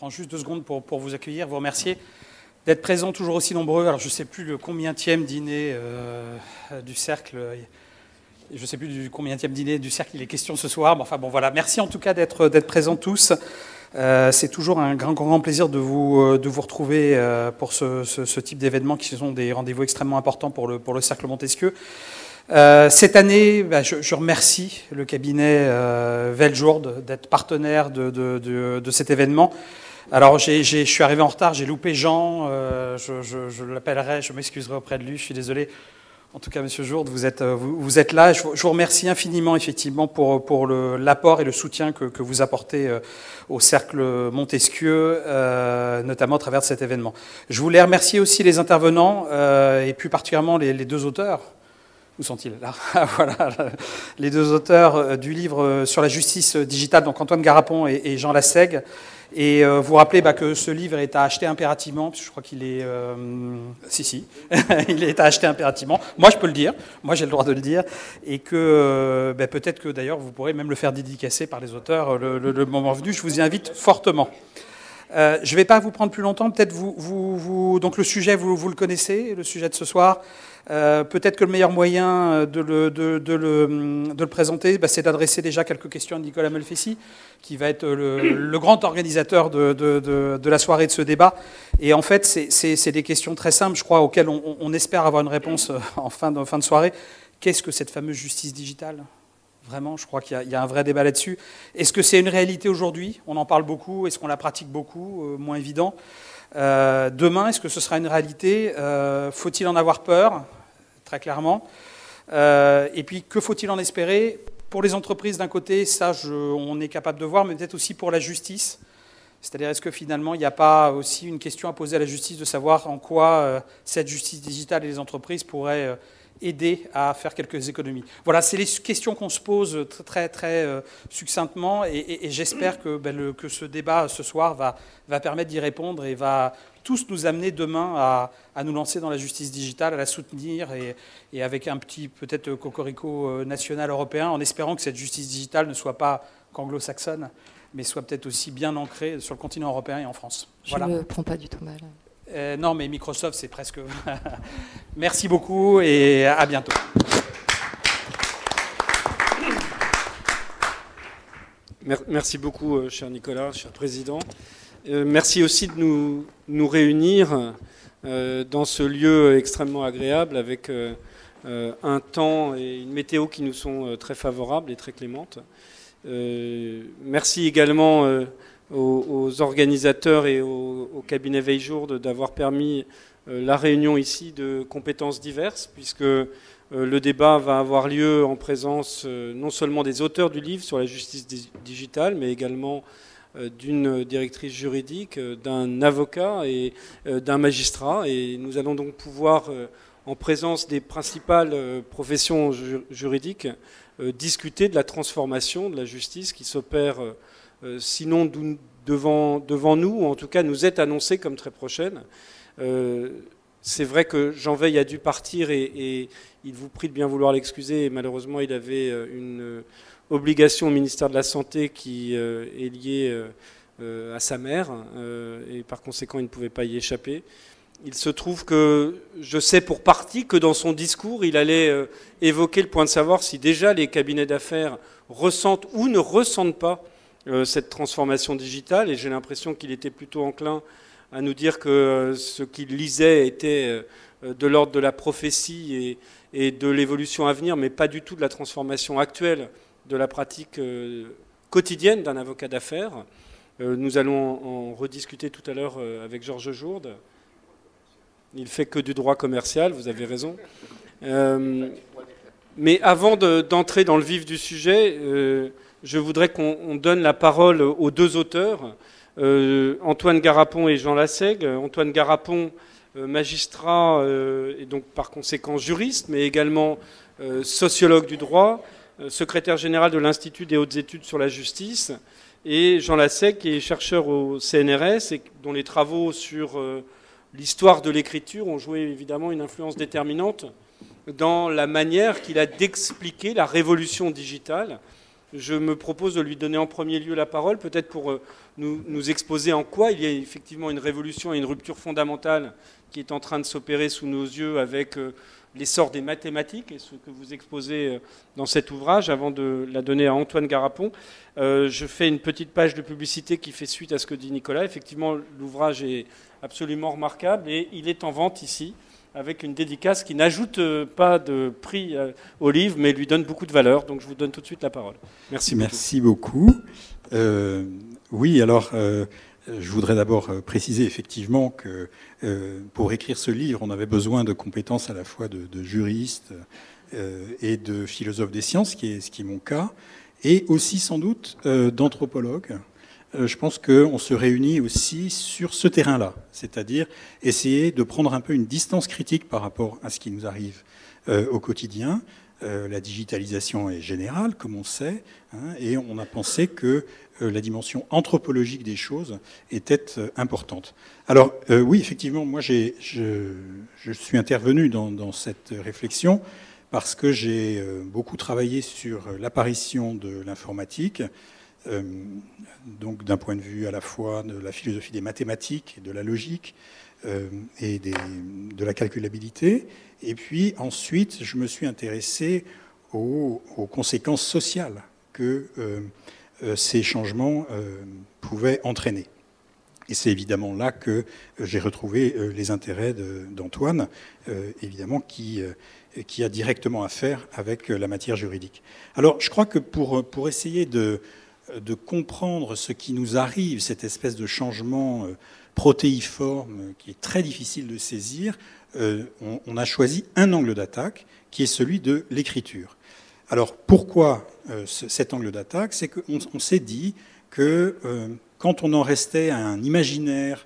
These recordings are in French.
prends juste 2 secondes pour vous accueillir, vous remercier d'être présents toujours aussi nombreux. Alors je ne sais plus le combienième dîner du cercle. Je ne sais plus du combienième dîner du cercle il est question ce soir. Mais enfin bon voilà, merci en tout cas d'être présents tous. C'est toujours un grand plaisir de vous retrouver pour ce type d'événements qui sont des rendez-vous extrêmement importants pour le cercle Montesquieu. Cette année, je remercie le cabinet Veljourde d'être partenaire de cet événement. Alors, je suis arrivé en retard, j'ai loupé Jean, je l'appellerai, je m'excuserai auprès de lui, je suis désolé. En tout cas, Monsieur Jourde, vous êtes là. Je vous remercie infiniment, effectivement, pour l'apport et le soutien que vous apportez au Cercle Montesquieu, notamment à travers cet événement. Je voulais remercier aussi les intervenants, et plus particulièrement les 2 auteurs. Où sont-ils? Là, voilà, les 2 auteurs du livre sur la justice digitale, donc Antoine Garapon et Jean Lassègue. Et vous rappelez que ce livre est à acheter impérativement, parce que je crois qu'il est... il est à acheter impérativement. Moi, je peux le dire. Moi, j'ai le droit de le dire. Et que peut-être que, d'ailleurs, vous pourrez même le faire dédicacer par les auteurs le moment venu. Je vous y invite fortement. Je ne vais pas vous prendre plus longtemps. Peut-être donc le sujet, vous le connaissez, le sujet de ce soir. Peut-être que le meilleur moyen de le présenter, c'est d'adresser déjà quelques questions à Nicolas Melfessy, qui va être le grand organisateur de la soirée de ce débat. Et en fait, c'est des questions très simples, je crois, auxquelles on espère avoir une réponse en fin de soirée. Qu'est-ce que cette fameuse justice digitale ? Vraiment, je crois qu'il y a un vrai débat là-dessus. Est-ce que c'est une réalité aujourd'hui? On en parle beaucoup. Est-ce qu'on la pratique beaucoup? Moins évident. Demain, est-ce que ce sera une réalité? Faut-il en avoir peur? Très clairement. Et puis, que faut-il en espérer? Pour les entreprises, d'un côté, ça, on est capable de voir, mais peut-être aussi pour la justice. C'est-à-dire, est-ce que finalement, il n'y a pas aussi une question à poser à la justice de savoir en quoi cette justice digitale et les entreprises pourraient aider à faire quelques économies. Voilà, c'est les questions qu'on se pose très succinctement et j'espère que ce débat ce soir va permettre d'y répondre et va tous nous amener demain à nous lancer dans la justice digitale, à la soutenir et avec un petit peut-être cocorico national européen en espérant que cette justice digitale ne soit pas qu'anglo-saxonne mais soit peut-être aussi bien ancrée sur le continent européen et en France. Voilà. Je ne le prends pas du tout mal. Non, mais Microsoft, c'est presque... Merci beaucoup et à bientôt. Merci beaucoup, cher Nicolas, cher Président. Merci aussi de nous réunir dans ce lieu extrêmement agréable avec un temps et une météo qui nous sont très favorables et très clémentes. Merci également aux organisateurs et au cabinet Veljourde d'avoir permis la réunion ici de compétences diverses, puisque le débat va avoir lieu en présence non seulement des auteurs du livre sur la justice digitale, mais également d'une directrice juridique, d'un avocat et d'un magistrat. Et nous allons donc pouvoir, en présence des principales professions juridiques, discuter de la transformation de la justice qui s'opère sinon devant nous, ou en tout cas nous est annoncée comme très prochaine. C'est vrai que Jean Veil a dû partir et il vous prie de bien vouloir l'excuser. Malheureusement, il avait une obligation au ministère de la Santé qui est liée à sa mère et par conséquent, il ne pouvait pas y échapper. Il se trouve que je sais pour partie que dans son discours, il allait évoquer le point de savoir si déjà les cabinets d'affaires ressentent ou ne ressentent pas cette transformation digitale, et j'ai l'impression qu'il était plutôt enclin à nous dire que ce qu'il lisait était de l'ordre de la prophétie et de l'évolution à venir, mais pas du tout de la transformation actuelle de la pratique quotidienne d'un avocat d'affaires. Nous allons en rediscuter tout à l'heure avec Georges Jourde. Il fait que du droit commercial, vous avez raison. Mais avant d'entrer dans le vif du sujet, je voudrais qu'on donne la parole aux 2 auteurs, Antoine Garapon et Jean Lassègue. Antoine Garapon, magistrat et donc par conséquent juriste, mais également sociologue du droit, secrétaire général de l'Institut des hautes études sur la justice, et Jean Lassègue, qui est chercheur au CNRS et dont les travaux sur l'histoire de l'écriture ont joué évidemment une influence déterminante dans la manière qu'il a d'expliquer la révolution digitale je me propose de lui donner en premier lieu la parole, peut-être pour nous exposer en quoi il y a effectivement une révolution et une rupture fondamentale qui est en train de s'opérer sous nos yeux avec l'essor des mathématiques et ce que vous exposez dans cet ouvrage, avant de la donner à Antoine Garapon. Je fais une petite page de publicité qui fait suite à ce que dit Nicolas. Effectivement, l'ouvrage est absolument remarquable et il est en vente ici, avec une dédicace qui n'ajoute pas de prix au livre, mais lui donne beaucoup de valeur. Donc je vous donne tout de suite la parole. Merci beaucoup. Merci beaucoup. Oui, alors, je voudrais d'abord préciser effectivement que pour écrire ce livre, on avait besoin de compétences à la fois de juriste et de philosophe des sciences, ce qui est mon cas, et aussi sans doute d'anthropologue. Je pense qu'on se réunit aussi sur ce terrain-là, c'est-à-dire essayer de prendre un peu une distance critique par rapport à ce qui nous arrive au quotidien. La digitalisation est générale, comme on sait, et on a pensé que la dimension anthropologique des choses était importante. Alors oui, effectivement, moi je suis intervenu dans cette réflexion parce que j'ai beaucoup travaillé sur l'apparition de l'informatique, donc d'un point de vue à la fois de la philosophie des mathématiques, de la logique et de la calculabilité. Et puis ensuite, je me suis intéressé aux conséquences sociales que ces changements pouvaient entraîner. Et c'est évidemment là que j'ai retrouvé les intérêts d'Antoine, évidemment, qui a directement à faire avec la matière juridique. Alors, je crois que pour essayer de comprendre ce qui nous arrive, cette espèce de changement protéiforme qui est très difficile de saisir, on a choisi un angle d'attaque qui est celui de l'écriture. Alors pourquoi cet angle d'attaque? C'est qu'on s'est dit que quand on en restait à un imaginaire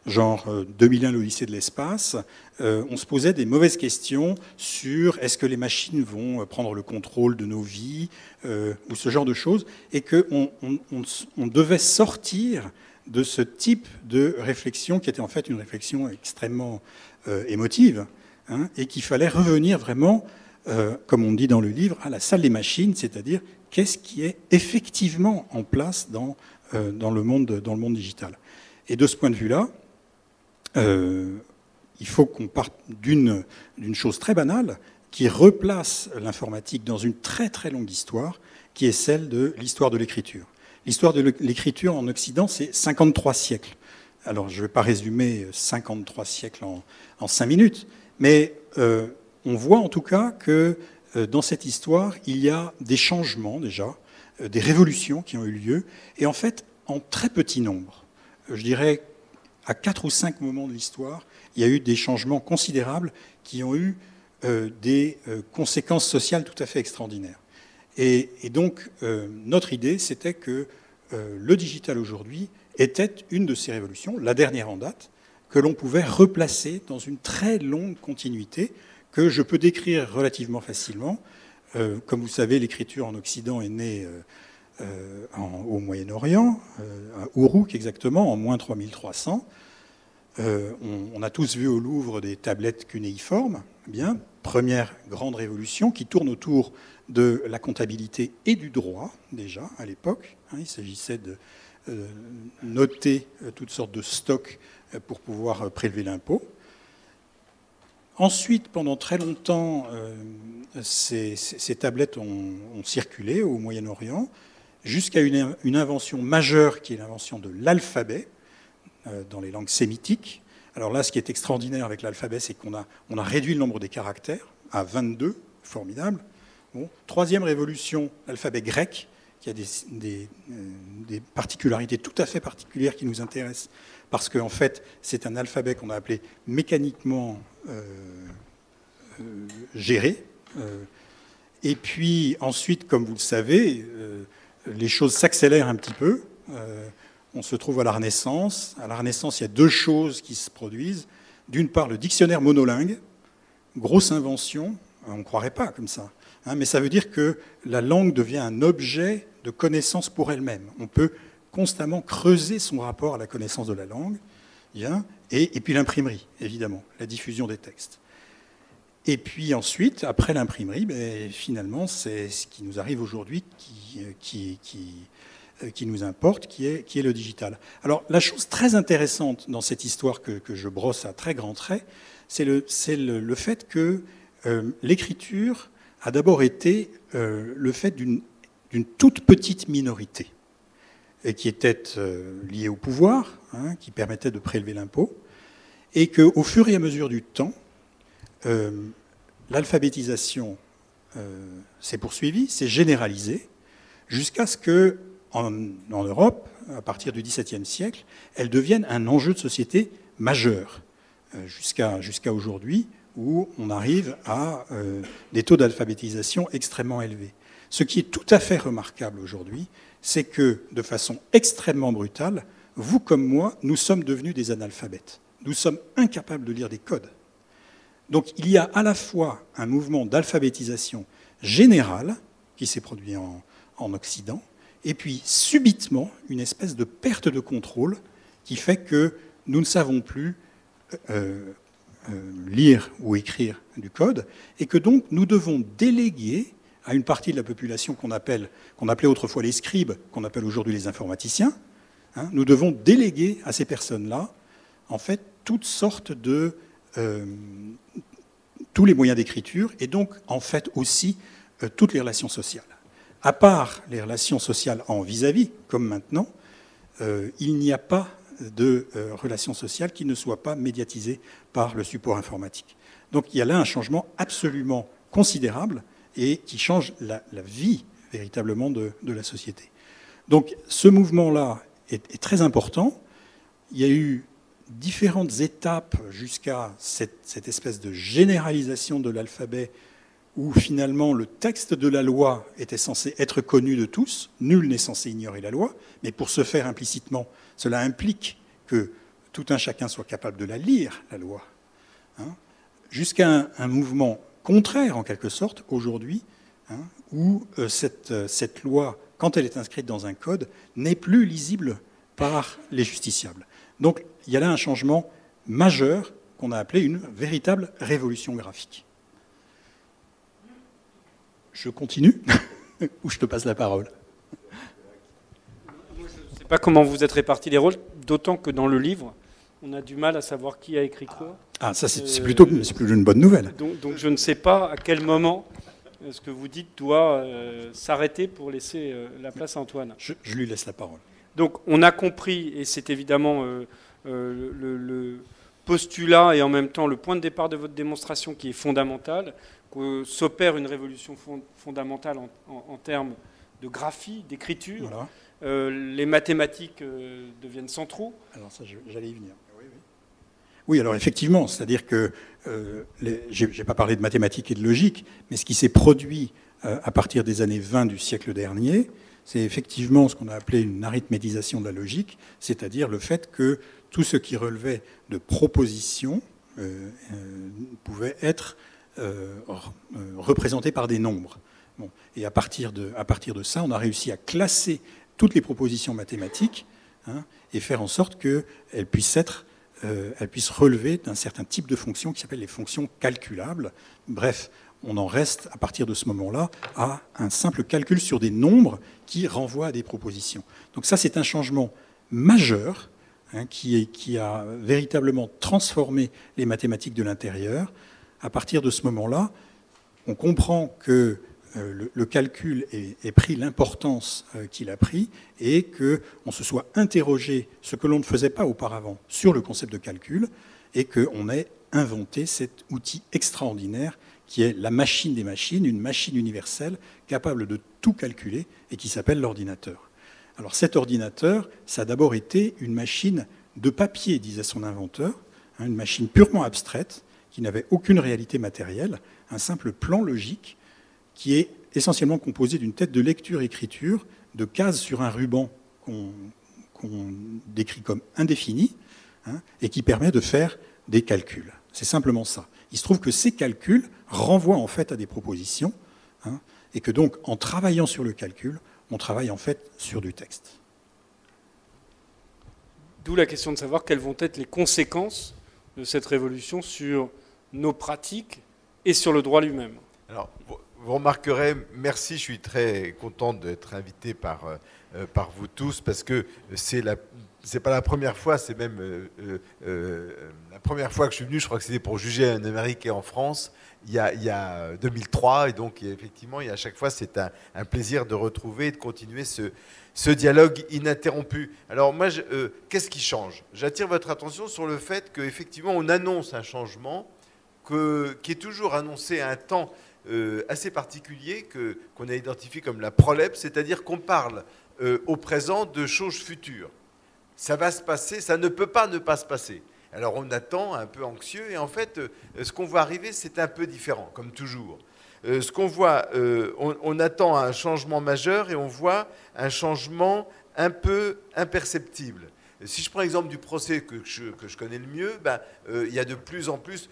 genre 2001 l'Odyssée de l'espace, on se posait des mauvaises questions sur est-ce que les machines vont prendre le contrôle de nos vies ou ce genre de choses, et qu'on devait sortir de ce type de réflexion qui était en fait une réflexion extrêmement émotive, et qu'il fallait revenir vraiment, comme on dit dans le livre, à la salle des machines, c'est-à-dire qu'est-ce qui est effectivement en place dans le monde digital. Et de ce point de vue-là, il faut qu'on parte d'une chose très banale qui replace l'informatique dans une très très longue histoire, qui est celle de l'histoire de l'écriture. L'histoire de l'écriture en Occident, c'est 53 siècles. Alors, je ne vais pas résumer 53 siècles en 5 minutes, mais on voit en tout cas que dans cette histoire, il y a des changements déjà, des révolutions qui ont eu lieu, et en fait, en très petit nombre. Je dirais, à 4 ou 5 moments de l'histoire, il y a eu des changements considérables qui ont eu des conséquences sociales tout à fait extraordinaires. Et donc, notre idée, c'était que le digital aujourd'hui était une de ces révolutions, la dernière en date, que l'on pouvait replacer dans une très longue continuité que je peux décrire relativement facilement. Comme vous savez, l'écriture en Occident est née au Moyen-Orient, à Uruk exactement, en moins 3300. On a tous vu au Louvre des tablettes cunéiformes. Bien, première grande révolution qui tourne autour de la comptabilité et du droit, déjà, à l'époque. Il s'agissait de noter toutes sortes de stocks pour pouvoir prélever l'impôt. Ensuite, pendant très longtemps, ces tablettes ont circulé au Moyen-Orient, jusqu'à une invention majeure qui est l'invention de l'alphabet dans les langues sémitiques. Alors là, ce qui est extraordinaire avec l'alphabet, c'est qu'on a réduit le nombre des caractères à 22, formidable. Bon. Troisième révolution, l'alphabet grec, qui a des particularités tout à fait particulières qui nous intéressent, parce qu'en fait, c'est un alphabet qu'on a appelé mécaniquement géré. Et puis ensuite, comme vous le savez, les choses s'accélèrent un petit peu. On se trouve à la Renaissance. À la Renaissance, il y a deux choses qui se produisent. D'une part, le dictionnaire monolingue, grosse invention, on ne croirait pas comme ça. Mais ça veut dire que la langue devient un objet de connaissance pour elle-même. On peut constamment creuser son rapport à la connaissance de la langue. Et puis l'imprimerie, évidemment, la diffusion des textes. Et puis ensuite, après l'imprimerie, finalement, c'est ce qui nous arrive aujourd'hui qui nous importe, qui est le digital. Alors, la chose très intéressante dans cette histoire que je brosse à très grands traits, c'est le fait que l'écriture a d'abord été le fait d'une toute petite minorité, et qui était liée au pouvoir, hein, qui permettait de prélever l'impôt, et qu'au fur et à mesure du temps, l'alphabétisation s'est poursuivie, s'est généralisée, jusqu'à ce que, en Europe, à partir du XVIIe siècle, elle devienne un enjeu de société majeur, jusqu'à aujourd'hui, où on arrive à des taux d'alphabétisation extrêmement élevés. Ce qui est tout à fait remarquable aujourd'hui, c'est que, de façon extrêmement brutale, vous comme moi, nous sommes devenus des analphabètes. Nous sommes incapables de lire des codes. Donc il y a à la fois un mouvement d'alphabétisation générale qui s'est produit en Occident, et puis subitement une espèce de perte de contrôle qui fait que nous ne savons plus lire ou écrire du code, et que donc nous devons déléguer à une partie de la population qu'on appelait autrefois les scribes, qu'on appelle aujourd'hui les informaticiens, hein, nous devons déléguer à ces personnes-là, en fait, toutes sortes de... tous les moyens d'écriture, et donc, en fait, aussi toutes les relations sociales. À part les relations sociales en vis-à-vis, comme maintenant, il n'y a pas de relations sociales qui ne soient pas médiatisées par le support informatique. Donc il y a là un changement absolument considérable et qui change la vie véritablement de la société. Donc ce mouvement-là est très important. Il y a eu différentes étapes jusqu'à cette espèce de généralisation de l'alphabet où finalement le texte de la loi était censé être connu de tous, nul n'est censé ignorer la loi, mais pour ce faire implicitement, cela implique que tout un chacun soit capable de la lire, la loi, hein, jusqu'à un mouvement contraire en quelque sorte aujourd'hui, hein, où cette loi, quand elle est inscrite dans un code, n'est plus lisible par les justiciables. Donc il y a là un changement majeur qu'on a appelé une véritable révolution graphique. Je continue ou je te passe la parole? Je ne sais pas comment vous êtes répartis les rôles, d'autant que dans le livre, on a du mal à savoir qui a écrit quoi. Ah, ça c'est plutôt une bonne nouvelle. Donc je ne sais pas à quel moment ce que vous dites doit s'arrêter pour laisser la place à Antoine. Je lui laisse la parole. Donc on a compris, et c'est évidemment le postulat et en même temps le point de départ de votre démonstration qui est fondamental, que s'opère une révolution fondamentale en termes de graphie, d'écriture. Voilà. Les mathématiques deviennent centraux. Alors ça, j'allais y venir. Oui, alors effectivement, c'est-à-dire que je n'ai pas parlé de mathématiques et de logique, mais ce qui s'est produit à partir des années 20 du siècle dernier, c'est effectivement ce qu'on a appelé une arithmétisation de la logique, c'est-à-dire le fait que tout ce qui relevait de propositions pouvait être représenté par des nombres. Bon. Et à partir de ça, on a réussi à classer toutes les propositions mathématiques, hein, et faire en sorte qu'elles puissent relever d'un certain type de fonctions qui s'appellent les fonctions calculables. Bref, on en reste, à partir de ce moment-là, à un simple calcul sur des nombres qui renvoient à des propositions. Donc ça, c'est un changement majeur, hein, qui a véritablement transformé les mathématiques de l'intérieur. À partir de ce moment-là, on comprend que le calcul ait pris l'importance qu'il a pris et qu'on se soit interrogé, ce que l'on ne faisait pas auparavant, sur le concept de calcul, et qu'on ait inventé cet outil extraordinaire qui est la machine des machines, une machine universelle capable de tout calculer et qui s'appelle l'ordinateur. Alors cet ordinateur, ça a d'abord été une machine de papier, disait son inventeur, hein, une machine purement abstraite, qui n'avait aucune réalité matérielle, un simple plan logique qui est essentiellement composé d'une tête de lecture-écriture, de cases sur un ruban qu'on décrit comme indéfini, hein, et qui permet de faire des calculs. C'est simplement ça. Il se trouve que ces calculs renvoient en fait à des propositions, hein, et que donc en travaillant sur le calcul, on travaille en fait sur du texte. D'où la question de savoir quelles vont être les conséquences de cette révolution sur nos pratiques et sur le droit lui-même. Alors, vous remarquerez, merci, je suis très content d'être invité par vous tous, parce que c'est pas la première fois, c'est même la première fois que je suis venu, je crois que c'était pour juger un Américain en France, il y a 2003, et donc effectivement, à chaque fois, c'est un plaisir de retrouver et de continuer ce dialogue ininterrompu. Alors moi, qu'est-ce qui change? J'attire votre attention sur le fait qu'effectivement, on annonce un changement qui est toujours annoncé à un temps assez particulier qu'on a identifié comme la prolepse, c'est-à-dire qu'on parle au présent de choses futures. Ça va se passer, ça ne peut pas ne pas se passer. Alors on attend, un peu anxieux, et en fait, ce qu'on voit arriver, c'est un peu différent, comme toujours. Ce qu'on voit, on attend un changement majeur et on voit un changement un peu imperceptible. Si je prends l'exemple du procès que je connais le mieux, il y a de plus en plus,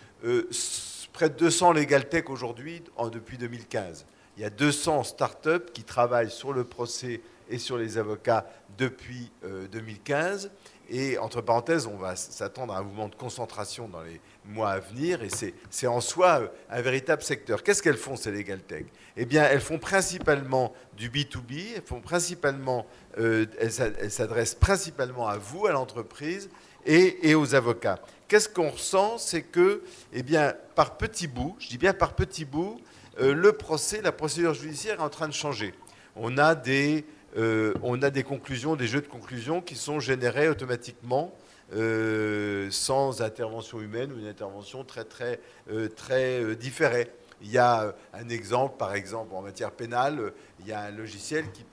près de 200 Legal Tech aujourd'hui, depuis 2015. Il y a 200 startups qui travaillent sur le procès et sur les avocats depuis 2015. Et entre parenthèses, on va s'attendre à un mouvement de concentration dans les mois à venir. Et c'est en soi un véritable secteur. Qu'est-ce qu'elles font, ces Legal Tech? Eh bien, elles font principalement du B2B. Elles font principalement, elles s'adressent principalement à vous, à l'entreprise et aux avocats. Qu'est-ce qu'on ressent? C'est que, eh bien, par petits bouts, je dis bien par petits bouts, le procès, la procédure judiciaire est en train de changer. On a des conclusions, des jeux de conclusions qui sont générés automatiquement sans intervention humaine ou une intervention très différée. Il y a un exemple, par exemple, en matière pénale, il y a un logiciel qui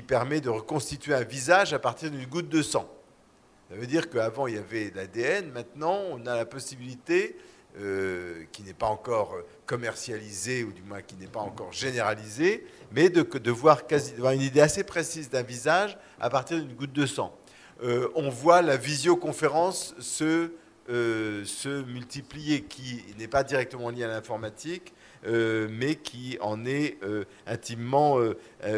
permet de reconstituer un visage à partir d'une goutte de sang. Ça veut dire qu'avant, il y avait l'ADN. Maintenant, on a la possibilité, qui n'est pas encore commercialisée, ou du moins qui n'est pas encore généralisée, mais de voir une idée assez précise d'un visage à partir d'une goutte de sang. On voit la visioconférence se multiplier, qui n'est pas directement liée à l'informatique, mais qui en est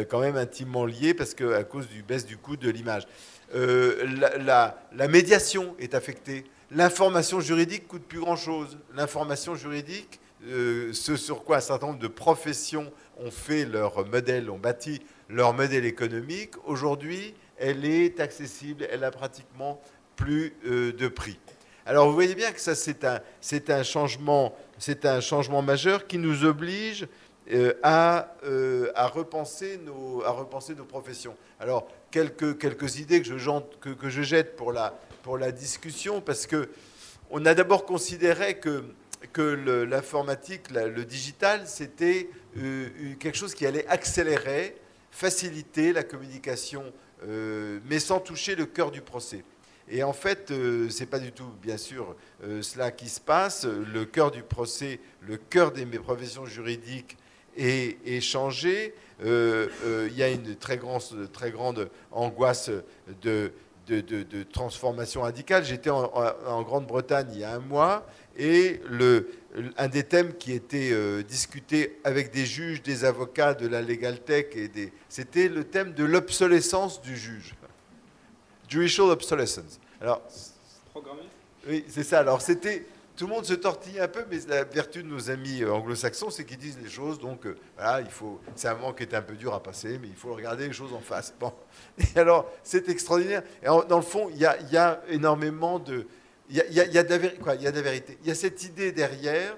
quand même intimement liée, parce qu'à cause du baisse du coût de l'image. La médiation est affectée. L'information juridique coûte plus grand-chose. L'information juridique, ce sur quoi un certain nombre de professions ont fait leur modèle, ont bâti leur modèle économique, aujourd'hui, elle est accessible, elle a pratiquement plus de prix. Alors vous voyez bien que ça, c'est un changement majeur qui nous oblige à repenser nos professions. Alors, quelques idées que je jette pour la discussion, parce qu'on a d'abord considéré que l'informatique, le digital, c'était quelque chose qui allait accélérer, faciliter la communication, mais sans toucher le cœur du procès. Et en fait, ce n'est pas du tout, bien sûr, cela qui se passe. Le cœur du procès, le cœur des professions juridiques est changé. Il y a une très grande angoisse de transformation radicale. J'étais en Grande-Bretagne il y a un mois, et un des thèmes qui était discuté avec des juges, des avocats, de la Legal Tech, c'était le thème de l'obsolescence du juge. Judicial obsolescence. Alors, Programmé ? Oui, c'est ça. Alors, tout le monde se tortille un peu, mais la vertu de nos amis anglo-saxons, c'est qu'ils disent les choses. Donc, voilà, c'est un moment qui est un peu dur à passer, mais il faut regarder les choses en face. Bon. Et alors, c'est extraordinaire. Et dans le fond, il y a énormément de... Il y a de la vérité. Il y a cette idée derrière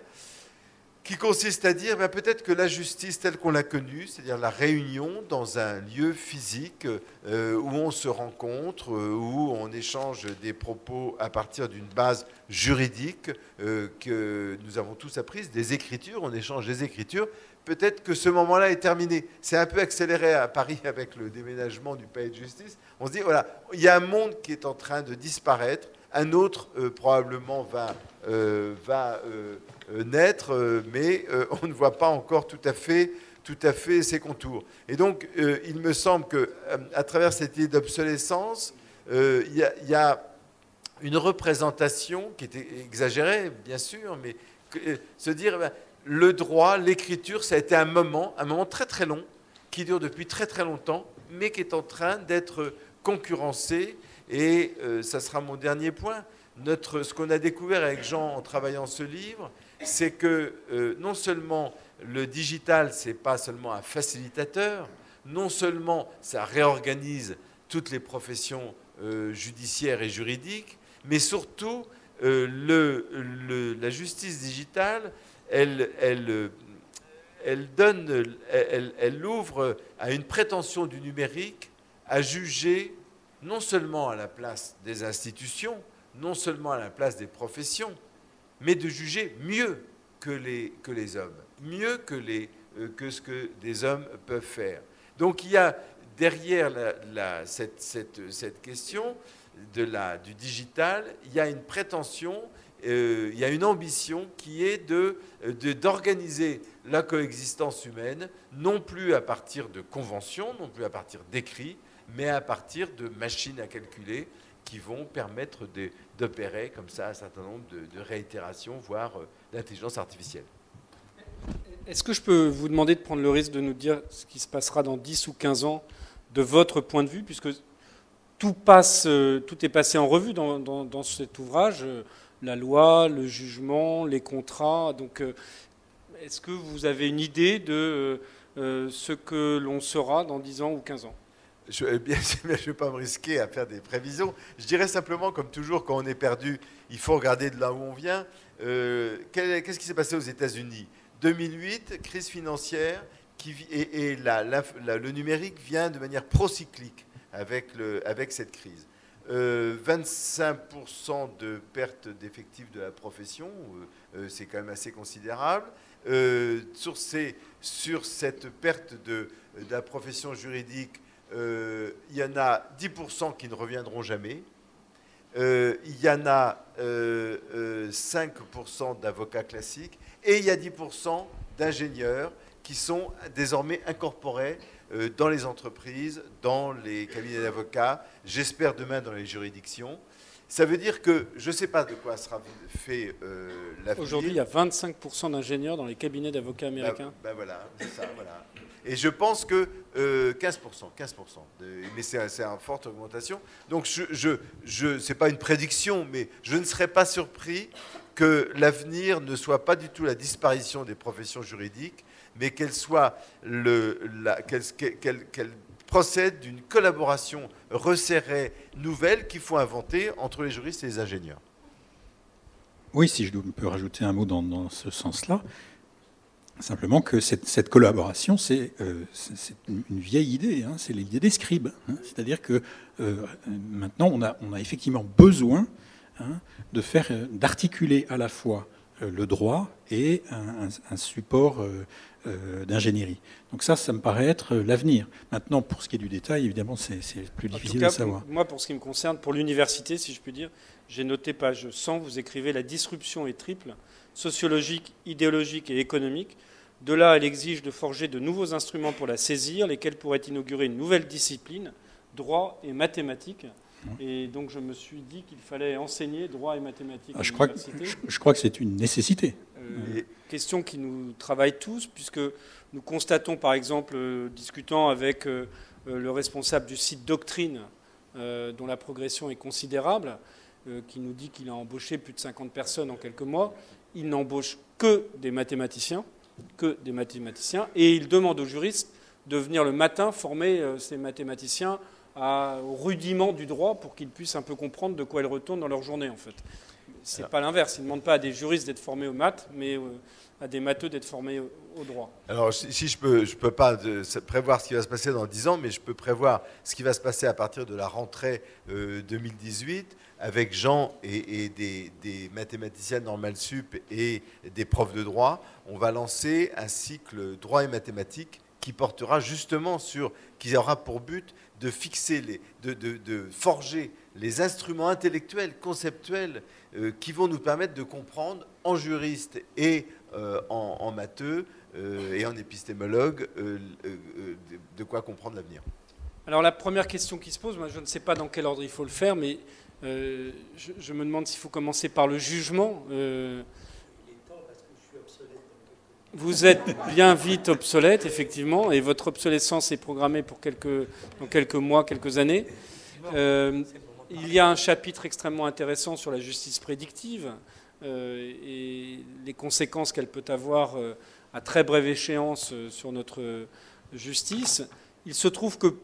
qui consiste à dire peut-être que la justice telle qu'on l'a connue, c'est-à-dire la réunion dans un lieu physique où on se rencontre, où on échange des propos à partir d'une base juridique que nous avons tous apprises, des écritures, on échange des écritures, peut-être que ce moment-là est terminé. C'est un peu accéléré à Paris avec le déménagement du palais de justice. On se dit, voilà, il y a un monde qui est en train de disparaître, un autre probablement va naître, mais on ne voit pas encore tout à fait ses contours. Et donc, il me semble qu'à travers cette idée d'obsolescence, il y a une représentation qui était exagérée, bien sûr, mais se dire, le droit, l'écriture, ça a été un moment très très long, qui dure depuis très très longtemps, mais qui est en train d'être concurrencé. Et ça sera mon dernier point. Ce qu'on a découvert avec Jean en travaillant ce livre, c'est que non seulement le digital, c'est pas seulement un facilitateur, non seulement ça réorganise toutes les professions judiciaires et juridiques, mais surtout la justice digitale, elle ouvre à une prétention du numérique à juger non seulement à la place des institutions, non seulement à la place des professions, mais de juger mieux que les hommes, mieux que ce que des hommes peuvent faire. Donc il y a derrière cette question du digital, il y a une prétention, il y a une ambition qui est d'organiser la coexistence humaine, non plus à partir de conventions, non plus à partir d'écrits, mais à partir de machines à calculer qui vont permettre d'opérer comme ça un certain nombre de réitérations, voire d'intelligence artificielle. Est-ce que je peux vous demander de prendre le risque de nous dire ce qui se passera dans 10 ou 15 ans de votre point de vue, puisque tout est passé en revue dans cet ouvrage, la loi, le jugement, les contrats. Donc, est-ce que vous avez une idée de ce que l'on sera dans 10 ans ou 15 ans ? Je ne vais pas me risquer à faire des prévisions. Je dirais simplement, comme toujours, quand on est perdu, il faut regarder de là où on vient. Qu'est-ce qui s'est passé aux États-Unis ? 2008, crise financière, et le numérique vient de manière procyclique avec cette crise. 25% de perte d'effectifs de la profession, c'est quand même assez considérable. Sur cette perte de la profession juridique, il y en a 10% qui ne reviendront jamais. Il y en a 5% d'avocats classiques et il y a 10% d'ingénieurs qui sont désormais incorporés dans les entreprises, dans les cabinets d'avocats, j'espère demain dans les juridictions. Ça veut dire que je ne sais pas de quoi sera fait l'avenir. Aujourd'hui, il y a 25% d'ingénieurs dans les cabinets d'avocats américains. Voilà, c'est ça, voilà. Et je pense que 15%, mais c'est une forte augmentation. Donc c'est pas une prédiction, mais je ne serais pas surpris que l'avenir ne soit pas du tout la disparition des professions juridiques, mais qu'elle procède d'une collaboration resserrée, nouvelle, qu'il faut inventer entre les juristes et les ingénieurs. Oui, si je peux rajouter un mot dans ce sens-là. Simplement que cette collaboration, c'est une vieille idée, hein, c'est l'idée des scribes. Hein, c'est-à-dire que maintenant, on a effectivement besoin d'articuler à la fois le droit et un support d'ingénierie. Donc ça me paraît être l'avenir. Maintenant, pour ce qui est du détail, évidemment, c'est plus difficile à savoir. Moi, pour ce qui me concerne, pour l'université, si je puis dire, j'ai noté page 100, vous écrivez « La disruption est triple, sociologique, idéologique et économique. De là, elle exige de forger de nouveaux instruments pour la saisir, lesquels pourraient inaugurer une nouvelle discipline, droit et mathématiques. » Et donc je me suis dit qu'il fallait enseigner droit et mathématiques à l'université. Je crois que c'est une nécessité. Question qui nous travaille tous, puisque nous constatons par exemple, discutant avec le responsable du site Doctrine, dont la progression est considérable, qui nous dit qu'il a embauché plus de 50 personnes en quelques mois, il n'embauche que des mathématiciens, et il demande aux juristes de venir le matin former ces mathématiciens au rudiment du droit pour qu'ils puissent un peu comprendre de quoi ils retournent dans leur journée, en fait. C'est pas l'inverse. Ils ne demandent pas à des juristes d'être formés aux maths, mais à des matheux d'être formés au droit. Alors, si je peux pas prévoir ce qui va se passer dans 10 ans, mais je peux prévoir ce qui va se passer à partir de la rentrée 2018, avec Jean et des mathématiciens normales sup et des profs de droit. On va lancer un cycle droit et mathématiques qui portera justement qui aura pour but de fixer, de forger les instruments intellectuels, conceptuels, qui vont nous permettre de comprendre en juriste et en matheux et en épistémologue de quoi comprendre l'avenir. Alors la première question qui se pose, moi je ne sais pas dans quel ordre il faut le faire, mais je me demande s'il faut commencer par le jugement. Vous êtes bien vite obsolète, effectivement, et votre obsolescence est programmée pour dans quelques mois, quelques années. Il y a un chapitre extrêmement intéressant sur la justice prédictive, et les conséquences qu'elle peut avoir à très brève échéance sur notre justice. Il se trouve que,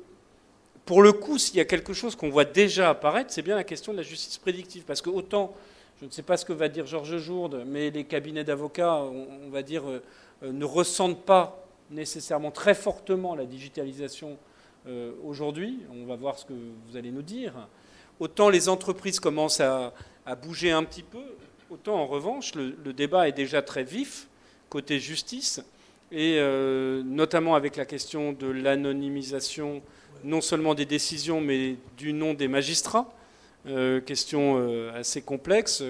pour le coup, s'il y a quelque chose qu'on voit déjà apparaître, c'est bien la question de la justice prédictive. Parce que autant, je ne sais pas ce que va dire Georges Jourde, mais les cabinets d'avocats, on va dire, ne ressentent pas nécessairement très fortement la digitalisation aujourd'hui. On va voir ce que vous allez nous dire. Autant les entreprises commencent à bouger un petit peu, autant en revanche, le débat est déjà très vif côté justice, et notamment avec la question de l'anonymisation non seulement des décisions, mais du nom des magistrats. Question assez complexe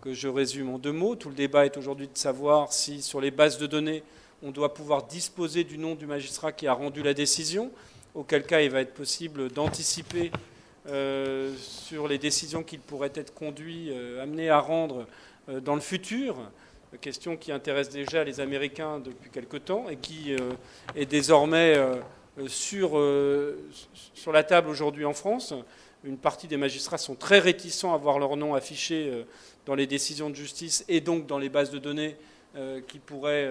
que je résume en 2 mots. Tout le débat est aujourd'hui de savoir si, sur les bases de données, on doit pouvoir disposer du nom du magistrat qui a rendu la décision, auquel cas il va être possible d'anticiper sur les décisions qu'il pourrait être amené à rendre dans le futur. Question qui intéresse déjà les Américains depuis quelque temps et qui est désormais sur la table aujourd'hui en France. Une partie des magistrats sont très réticents à voir leur nom affiché dans les décisions de justice et donc dans les bases de données qui pourraient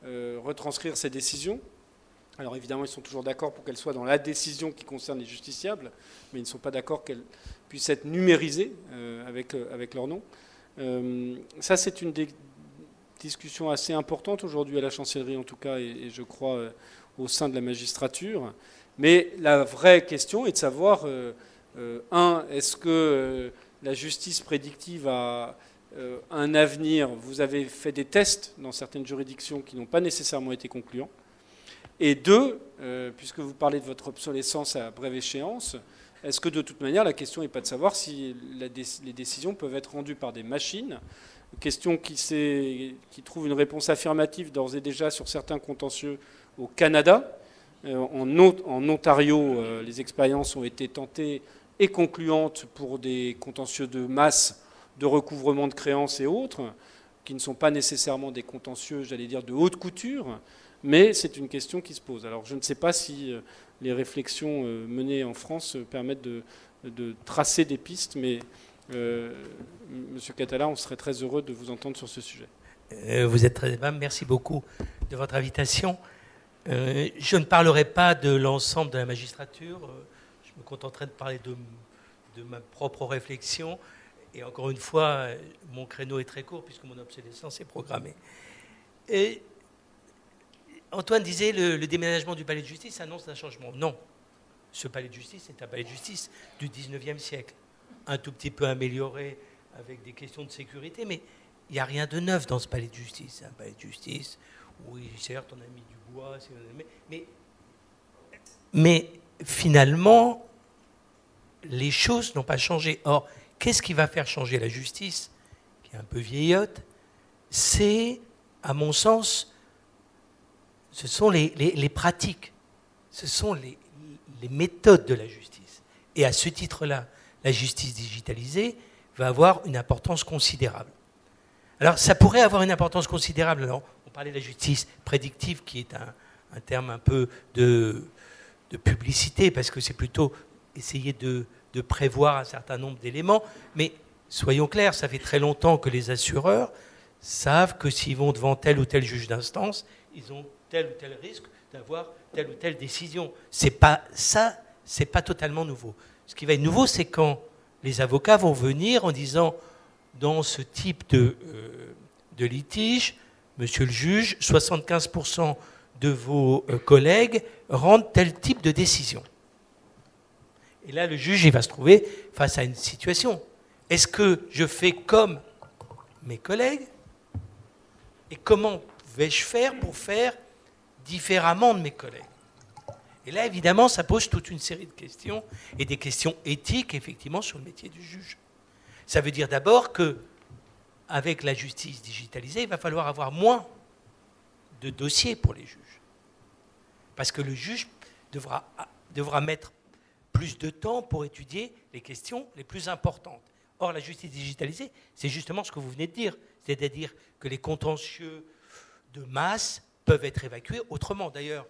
retranscrire ces décisions. Alors évidemment, ils sont toujours d'accord pour qu'elles soient dans la décision qui concerne les justiciables, mais ils ne sont pas d'accord qu'elles puissent être numérisées avec leur nom. Ça, c'est une des discussions assez importantes aujourd'hui à la chancellerie, en tout cas, et je crois au sein de la magistrature. Mais la vraie question est de savoir... est-ce que la justice prédictive a un avenir? Vous avez fait des tests dans certaines juridictions qui n'ont pas nécessairement été concluants. Et 2, puisque vous parlez de votre obsolescence à brève échéance, est-ce que de toute manière, la question n'est pas de savoir si les décisions peuvent être rendues par des machines? Question qui trouve une réponse affirmative d'ores et déjà sur certains contentieux au Canada. En Ontario, les expériences ont été tentées et concluantes pour des contentieux de masse, de recouvrement de créances et autres, qui ne sont pas nécessairement des contentieux, j'allais dire, de haute couture, mais c'est une question qui se pose. Alors je ne sais pas si les réflexions menées en France permettent de tracer des pistes, mais Monsieur Catala, on serait très heureux de vous entendre sur ce sujet. Vous êtes très aimable, merci beaucoup de votre invitation. Je ne parlerai pas de l'ensemble de la magistrature, je me contenterai de parler de ma propre réflexion. Et encore une fois, mon créneau est très court puisque mon obsolescence est programmée. Et Antoine disait le déménagement du palais de justice annonce un changement. Non, ce palais de justice est un palais de justice du 19e siècle, un tout petit peu amélioré avec des questions de sécurité, mais il n'y a rien de neuf dans ce palais de justice. C'est un palais de justice, oui, certes, on a mis du bois, mais finalement, les choses n'ont pas changé. Or, qu'est-ce qui va faire changer la justice, qui est un peu vieillotte? C'est, à mon sens, ce sont les pratiques, ce sont les méthodes de la justice. Et à ce titre-là, la justice digitalisée va avoir une importance considérable. Alors, ça pourrait avoir une importance considérable. Alors, on parlait de la justice prédictive, qui est un terme un peu de publicité, parce que c'est plutôt essayer de prévoir un certain nombre d'éléments. Mais soyons clairs, ça fait très longtemps que les assureurs savent que s'ils vont devant tel ou tel juge d'instance, ils ont tel ou tel risque d'avoir telle ou telle décision. C'est pas totalement nouveau. Ce qui va être nouveau, c'est quand les avocats vont venir en disant, dans ce type de litige, monsieur le juge, 75% de vos collègues rendent tel type de décision. Et là, le juge, il va se trouver face à une situation. Est-ce que je fais comme mes collègues? Et comment vais-je faire pour faire différemment de mes collègues? Et là, évidemment, ça pose toute une série de questions, et des questions éthiques, effectivement, sur le métier du juge. Ça veut dire d'abord qu'avec la justice digitalisée, il va falloir avoir moins de dossiers pour les juges. Parce que le juge devra mettre plus de temps pour étudier les questions les plus importantes. Or, la justice digitalisée, c'est justement ce que vous venez de dire, c'est-à-dire que les contentieux de masse peuvent être évacués autrement. D'ailleurs,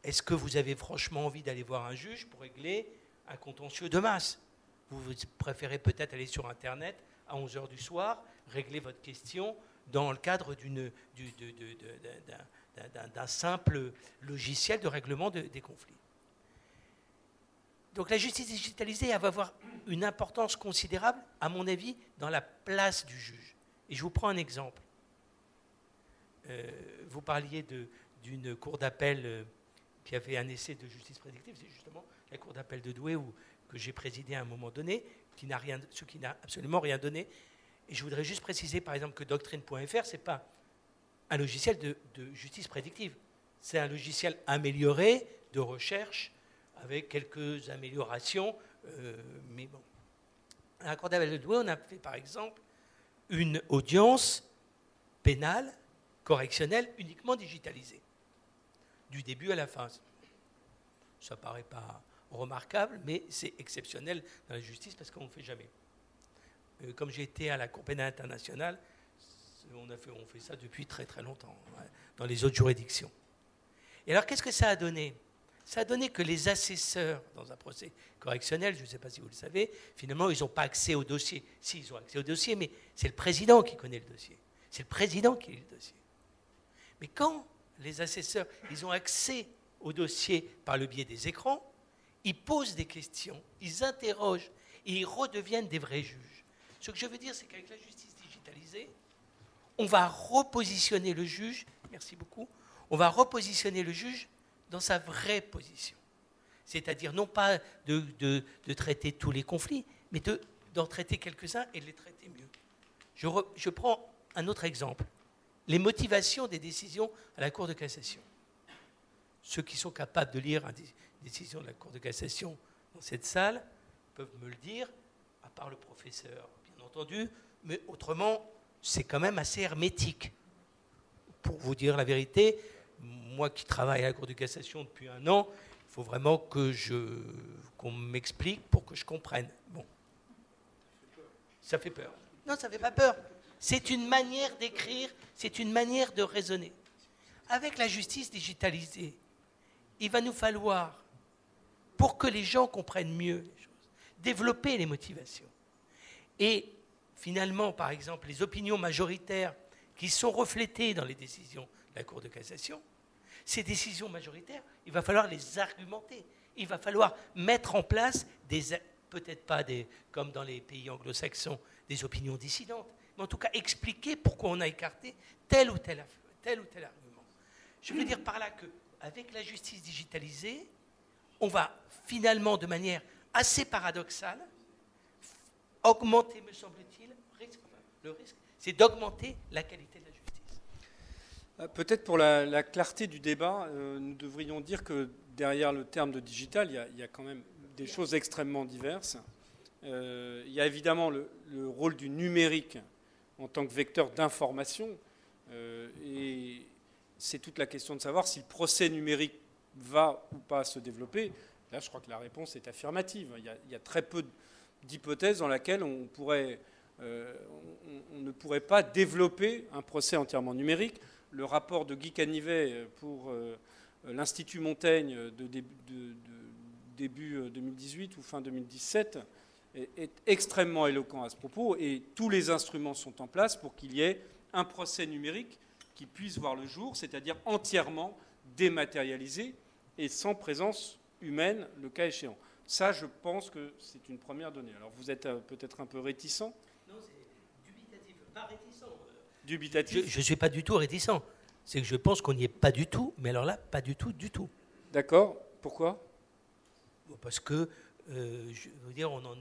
est-ce que vous avez franchement envie d'aller voir un juge pour régler un contentieux de masse? Vous préférez peut-être aller sur Internet à 11h du soir, régler votre question dans le cadre d'un simple logiciel de règlement des conflits. Donc la justice digitalisée elle va avoir une importance considérable, à mon avis, dans la place du juge. Et je vous prends un exemple. Vous parliez d'une cour d'appel qui avait un essai de justice prédictive, c'est justement la cour d'appel de Douai que j'ai présidé à un moment donné, ce qui n'a absolument rien donné. Et je voudrais juste préciser, par exemple, que Doctrine.fr, ce n'est pas un logiciel de justice prédictive. C'est un logiciel amélioré de recherche avec quelques améliorations. Mais bon. À la cour d'appel de Douai, on a fait, par exemple, une audience pénale, correctionnelle, uniquement digitalisée. Du début à la fin. Ça ne paraît pas remarquable, mais c'est exceptionnel dans la justice parce qu'on ne le fait jamais. Comme j'ai été à la Cour pénale internationale, on fait ça depuis très très longtemps, dans les autres juridictions. Et alors, qu'est-ce que ça a donné ? Ça a donné que les assesseurs, dans un procès correctionnel, je ne sais pas si vous le savez, finalement, ils n'ont pas accès au dossier. Si, ils ont accès au dossier, mais c'est le président qui connaît le dossier. C'est le président qui lit le dossier. Mais quand les assesseurs, ils ont accès au dossier par le biais des écrans, ils posent des questions, ils interrogent, et ils redeviennent des vrais juges. Ce que je veux dire, c'est qu'avec la justice digitalisée, on va repositionner le juge, merci beaucoup, on va repositionner le juge dans sa vraie position. C'est-à-dire non pas de traiter tous les conflits, mais d'en traiter quelques-uns et de les traiter mieux. Je prends un autre exemple. Les motivations des décisions à la Cour de cassation. Ceux qui sont capables de lire une décision de la Cour de cassation dans cette salle peuvent me le dire, à part le professeur, bien entendu, mais autrement, c'est quand même assez hermétique. Pour vous dire la vérité, moi qui travaille à la Cour de cassation depuis 1 an, il faut vraiment qu'on m'explique pour que je comprenne. Bon. Ça fait peur. Non, ça ne fait pas peur. C'est une manière d'écrire, c'est une manière de raisonner. Avec la justice digitalisée, il va nous falloir, pour que les gens comprennent mieux les choses, développer les motivations. Et finalement, par exemple, les opinions majoritaires qui sont reflétées dans les décisions de la Cour de cassation, ces décisions majoritaires, il va falloir les argumenter. Il va falloir mettre en place peut-être pas comme dans les pays anglo-saxons, des opinions dissidentes, mais en tout cas expliquer pourquoi on a écarté tel ou tel argument. Je veux dire par là qu'avec la justice digitalisée, on va finalement, de manière assez paradoxale, augmenter, me semble-t-il, le risque, c'est d'augmenter la qualité de la justice. Peut-être pour la clarté du débat, nous devrions dire que derrière le terme de digital, il y a quand même des choses extrêmement diverses. Il y a évidemment le rôle du numérique en tant que vecteur d'information, et c'est toute la question de savoir si le procès numérique va ou pas se développer. Là, je crois que la réponse est affirmative. Il y a très peu d'hypothèses dans lesquelles on ne pourrait pas développer un procès entièrement numérique. Le rapport de Guy Canivet pour l'Institut Montaigne de début 2018 ou fin 2017 est extrêmement éloquent à ce propos, et tous les instruments sont en place pour qu'il y ait un procès numérique qui puisse voir le jour, c'est-à-dire entièrement dématérialisé et sans présence humaine, le cas échéant. Ça, je pense que c'est une première donnée. Alors, vous êtes peut-être un peu réticent. Non, c'est dubitatif, pas réticent. Dubitatif. Je ne suis pas du tout réticent. C'est que je pense qu'on n'y est pas du tout, mais alors là, pas du tout, du tout. D'accord. Pourquoi ? Parce que, je veux dire, on en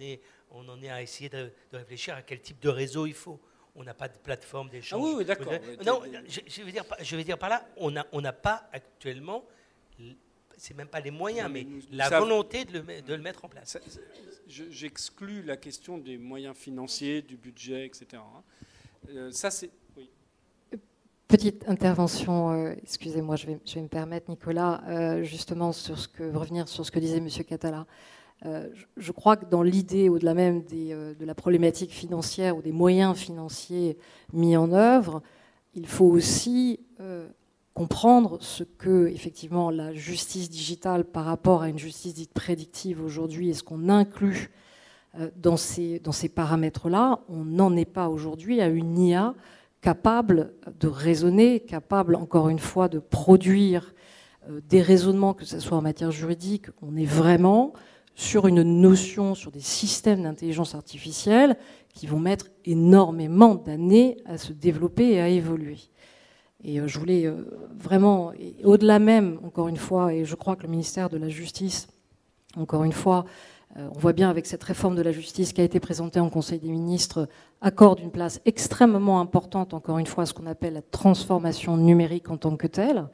est à essayer de réfléchir à quel type de réseau il faut. On n'a pas de plateforme d'échange. Ah oui, d'accord. Non, je veux dire par là, on n'a pas actuellement, c'est même pas les moyens, mais la volonté de le mettre en place. J'exclus la question des moyens financiers, du budget, etc. Ça, c'est... Oui. Petite intervention, excusez-moi, je vais me permettre, Nicolas, justement revenir sur ce que disait M. Catala. Je crois que dans l'idée, au-delà même de la problématique financière ou des moyens financiers mis en œuvre, il faut aussi comprendre ce que, effectivement, la justice digitale par rapport à une justice dite prédictive aujourd'hui, et ce qu'on inclut dans ces paramètres-là, on n'en est pas aujourd'hui à une IA capable de raisonner, capable, encore une fois, de produire des raisonnements, que ce soit en matière juridique. On est vraiment sur une notion, sur des systèmes d'intelligence artificielle qui vont mettre énormément d'années à se développer et à évoluer. Et je voulais vraiment, au-delà même, encore une fois, et je crois que le ministère de la Justice, encore une fois, on voit bien avec cette réforme de la justice qui a été présentée en Conseil des ministres, accorde une place extrêmement importante, encore une fois, à ce qu'on appelle la transformation numérique en tant que telle.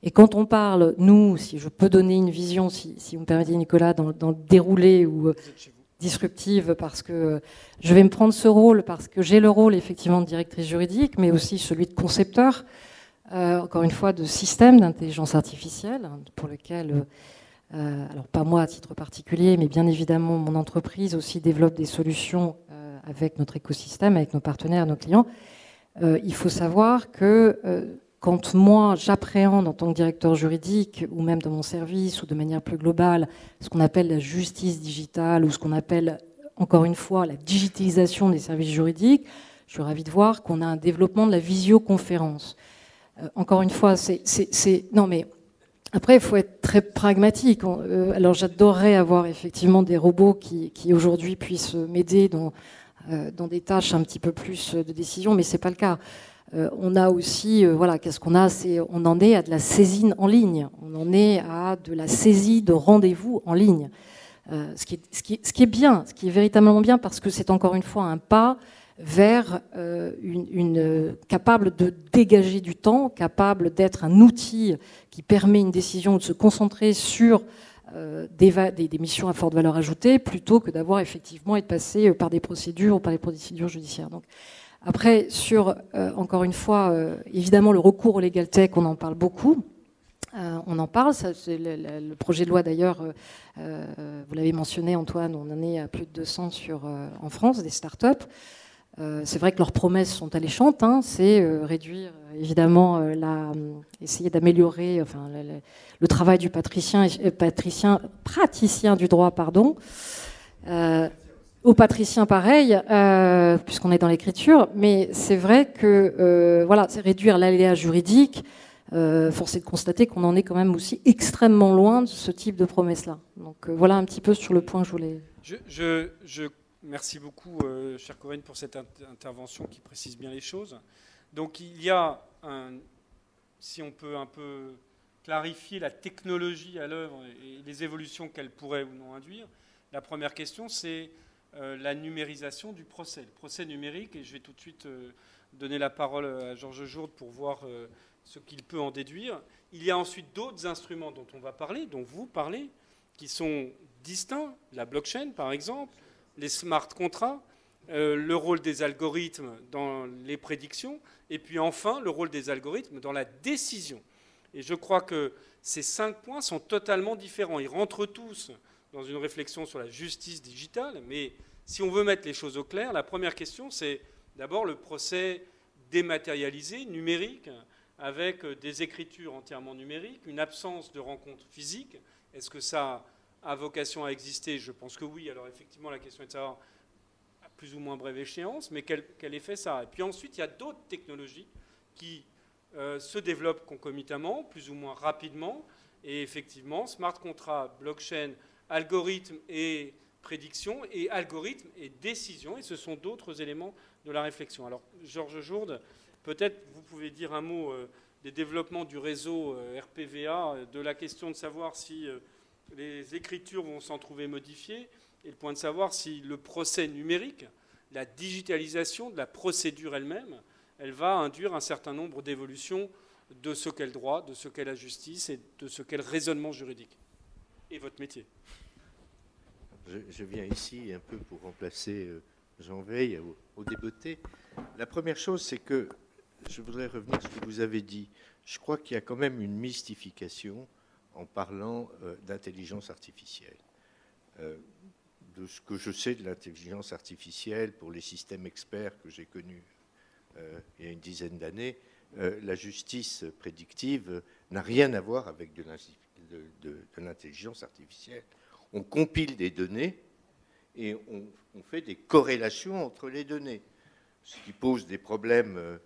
Et quand on parle, nous, si je peux donner une vision, si vous me permettez Nicolas, dans le déroulé ou disruptive, parce que je vais me prendre ce rôle, parce que j'ai le rôle effectivement de directrice juridique, mais aussi celui de concepteur, encore une fois, de systèmes d'intelligence artificielle, pour lequel, alors pas moi à titre particulier, mais bien évidemment mon entreprise aussi développe des solutions avec notre écosystème, avec nos partenaires, nos clients. Il faut savoir que quand moi, j'appréhende en tant que directeur juridique, ou même dans mon service, ou de manière plus globale, ce qu'on appelle la justice digitale, ou ce qu'on appelle, encore une fois, la digitalisation des services juridiques, je suis ravie de voir qu'on a un développement de la visioconférence. Encore une fois, non mais, après, il faut être très pragmatique. Alors j'adorerais avoir effectivement des robots qui aujourd'hui puissent m'aider dans des tâches un petit peu plus de décision, mais ce n'est pas le cas. On a aussi, voilà, qu'est-ce qu'on a, on en est à de la saisine en ligne, on en est à de la saisie de rendez-vous en ligne. Ce qui est bien, ce qui est véritablement bien, parce que c'est encore une fois un pas vers capable de dégager du temps, capable d'être un outil qui permet une décision de se concentrer sur des missions à forte valeur ajoutée, plutôt que d'avoir effectivement être passé par des procédures ou par les procédures judiciaires. Donc, après, encore une fois, évidemment, le recours au Legal Tech, on en parle beaucoup. On en parle, c'est le projet de loi d'ailleurs, vous l'avez mentionné Antoine, on en est à plus de 200 en France, des startups. C'est vrai que leurs promesses sont alléchantes, hein, c'est réduire évidemment, essayer d'améliorer le travail du praticien du droit, pardon. Aux patriciens, pareil, puisqu'on est dans l'écriture, mais c'est vrai que voilà, c'est réduire l'aléa juridique. Force est de constater qu'on en est quand même aussi extrêmement loin de ce type de promesses-là. Donc voilà un petit peu sur le point que je voulais. Merci beaucoup, chère Corinne, pour cette intervention qui précise bien les choses. Donc il y a, si on peut un peu clarifier la technologie à l'œuvre et les évolutions qu'elle pourrait ou non induire, la première question, c'est la numérisation du procès, le procès numérique, et je vais tout de suite donner la parole à Georges Jourde pour voir ce qu'il peut en déduire. Il y a ensuite d'autres instruments dont on va parler, dont vous parlez, qui sont distincts, la blockchain par exemple, les smart contracts, le rôle des algorithmes dans les prédictions, et puis enfin le rôle des algorithmes dans la décision. Et je crois que ces 5 points sont totalement différents. Ils rentrent tous dans une réflexion sur la justice digitale, mais si on veut mettre les choses au clair, la première question, c'est d'abord le procès dématérialisé, numérique, avec des écritures entièrement numériques, une absence de rencontre physique. Est-ce que ça a vocation à exister? Je pense que oui. Alors effectivement, la question est de savoir à plus ou moins brève échéance, mais quel effet ça a. Et puis ensuite, il y a d'autres technologies qui se développent concomitamment, plus ou moins rapidement, et effectivement, smart contract, blockchain, algorithme et prédiction, et algorithme et décision, et ce sont d'autres éléments de la réflexion. Alors, Georges Jourde, peut-être vous pouvez dire un mot des développements du réseau RPVA, de la question de savoir si les écritures vont s'en trouver modifiées, et le point de savoir si le procès numérique, la digitalisation de la procédure elle-même, elle va induire un certain nombre d'évolutions de ce qu'est le droit, de ce qu'est la justice et de ce qu'est le raisonnement juridique. Et votre métier. Je viens ici un peu pour remplacer Jean Veil au débeauté. La première chose, c'est que je voudrais revenir sur ce que vous avez dit. Je crois qu'il y a quand même une mystification en parlant d'intelligence artificielle. De ce que je sais de l'intelligence artificielle pour les systèmes experts que j'ai connus il y a une dizaine d'années, la justice prédictive n'a rien à voir avec de l'intelligence artificielle. On compile des données et on fait des corrélations entre les données, ce qui pose des problèmes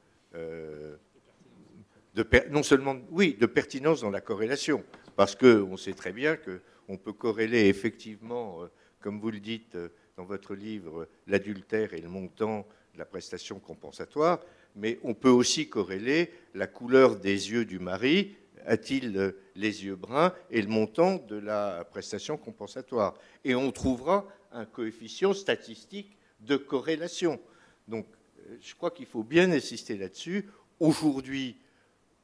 non seulement de pertinence dans la corrélation, parce qu'on sait très bien qu'on peut corréler effectivement, comme vous le dites dans votre livre, l'adultère et le montant de la prestation compensatoire, mais on peut aussi corréler la couleur des yeux du mari, a-t-il les yeux bruns, et le montant de la prestation compensatoire. Et on trouvera un coefficient statistique de corrélation. Donc, je crois qu'il faut bien insister là-dessus. Aujourd'hui,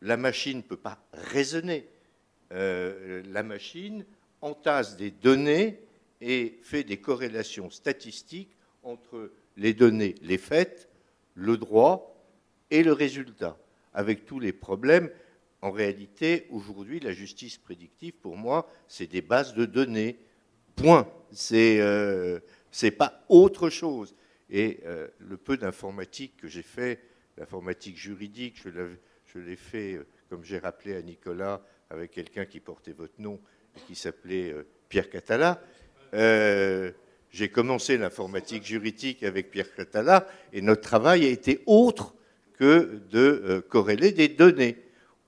la machine ne peut pas raisonner. La machine entasse des données et fait des corrélations statistiques entre les données, les faits, le droit et le résultat, avec tous les problèmes. En réalité, aujourd'hui, la justice prédictive, pour moi, c'est des bases de données. Point. C'est pas autre chose. Et le peu d'informatique que j'ai fait, l'informatique juridique, je l'ai fait, comme j'ai rappelé à Nicolas, avec quelqu'un qui portait votre nom et qui s'appelait Pierre Catala. J'ai commencé l'informatique juridique avec Pierre Catala et notre travail a été autre que de corréler des données.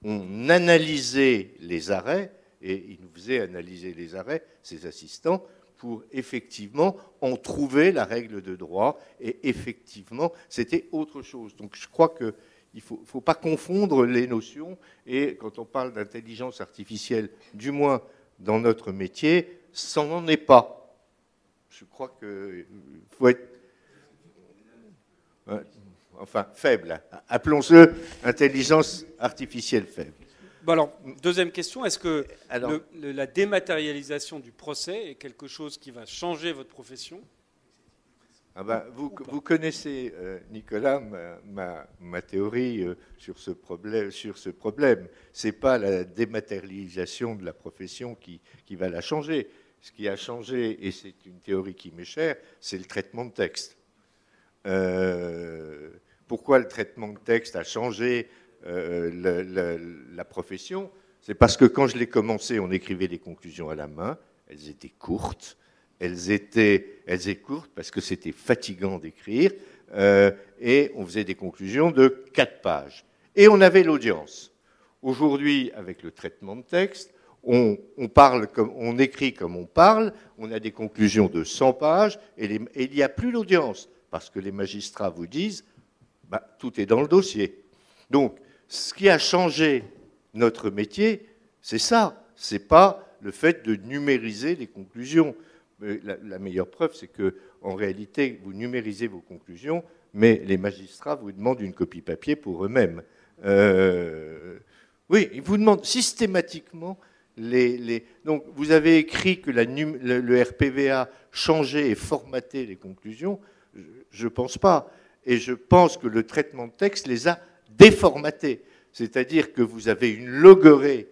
On analysait les arrêts, et il nous faisait analyser les arrêts, ses assistants, pour effectivement en trouver la règle de droit. Et effectivement, c'était autre chose. Donc je crois qu'il ne faut pas confondre les notions. Et quand on parle d'intelligence artificielle, du moins dans notre métier, ça n'en est pas. Je crois qu'il faut être... Enfin, faible. Appelons-le intelligence artificielle faible. Bon alors, deuxième question, est-ce que la dématérialisation du procès est quelque chose qui va changer votre profession ? Vous connaissez, Nicolas, ma théorie sur ce problème. Ce n'est pas la dématérialisation de la profession qui va la changer. Ce qui a changé, et c'est une théorie qui m'est chère, c'est le traitement de texte. Pourquoi le traitement de texte a changé la profession? C'est parce que quand je l'ai commencé, on écrivait des conclusions à la main, elles étaient courtes, elles étaient courtes parce que c'était fatigant d'écrire, et on faisait des conclusions de 4 pages. Et on avait l'audience. Aujourd'hui, avec le traitement de texte, on écrit comme on parle, on a des conclusions de 100 pages, et il n'y a plus l'audience, parce que les magistrats vous disent tout est dans le dossier. Donc, ce qui a changé notre métier, c'est ça. Ce n'est pas le fait de numériser les conclusions. La meilleure preuve, c'est qu'en réalité, vous numérisez vos conclusions, mais les magistrats vous demandent une copie papier pour eux-mêmes. Oui, ils vous demandent systématiquement Donc, vous avez écrit que le RPVA changeait et formatait les conclusions. Je ne pense pas. Et je pense que le traitement de texte les a déformatés. C'est-à-dire que vous avez une logorrhée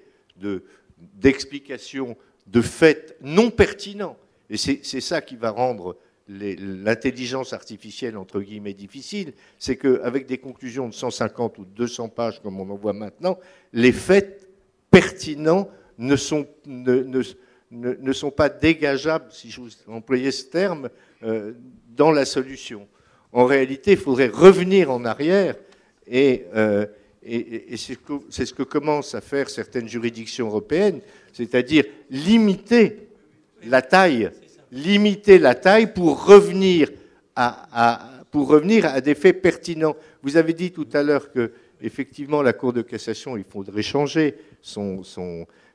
d'explications, de faits non pertinents. Et c'est ça qui va rendre l'intelligence artificielle, entre guillemets, difficile. C'est qu'avec des conclusions de 150 ou 200 pages, comme on en voit maintenant, les faits pertinents ne sont pas dégageables, si je vous employais ce terme, dans la solution. En réalité, il faudrait revenir en arrière et c'est ce que commencent à faire certaines juridictions européennes, c'est-à-dire limiter la taille pour revenir à des faits pertinents. Vous avez dit tout à l'heure que effectivement la Cour de cassation, il faudrait changer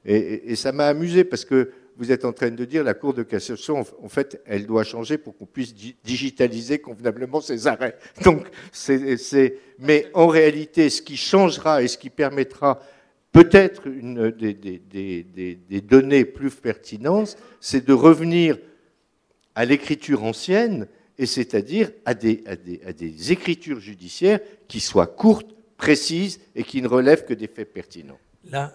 et ça m'a amusé parce que vous êtes en train de dire la Cour de cassation, en fait, elle doit changer pour qu'on puisse digitaliser convenablement ses arrêts. Donc, mais en réalité, ce qui changera et ce qui permettra peut-être des données plus pertinentes, c'est de revenir à l'écriture ancienne, et c'est-à-dire à des écritures judiciaires qui soient courtes, précises et qui ne relèvent que des faits pertinents. Là,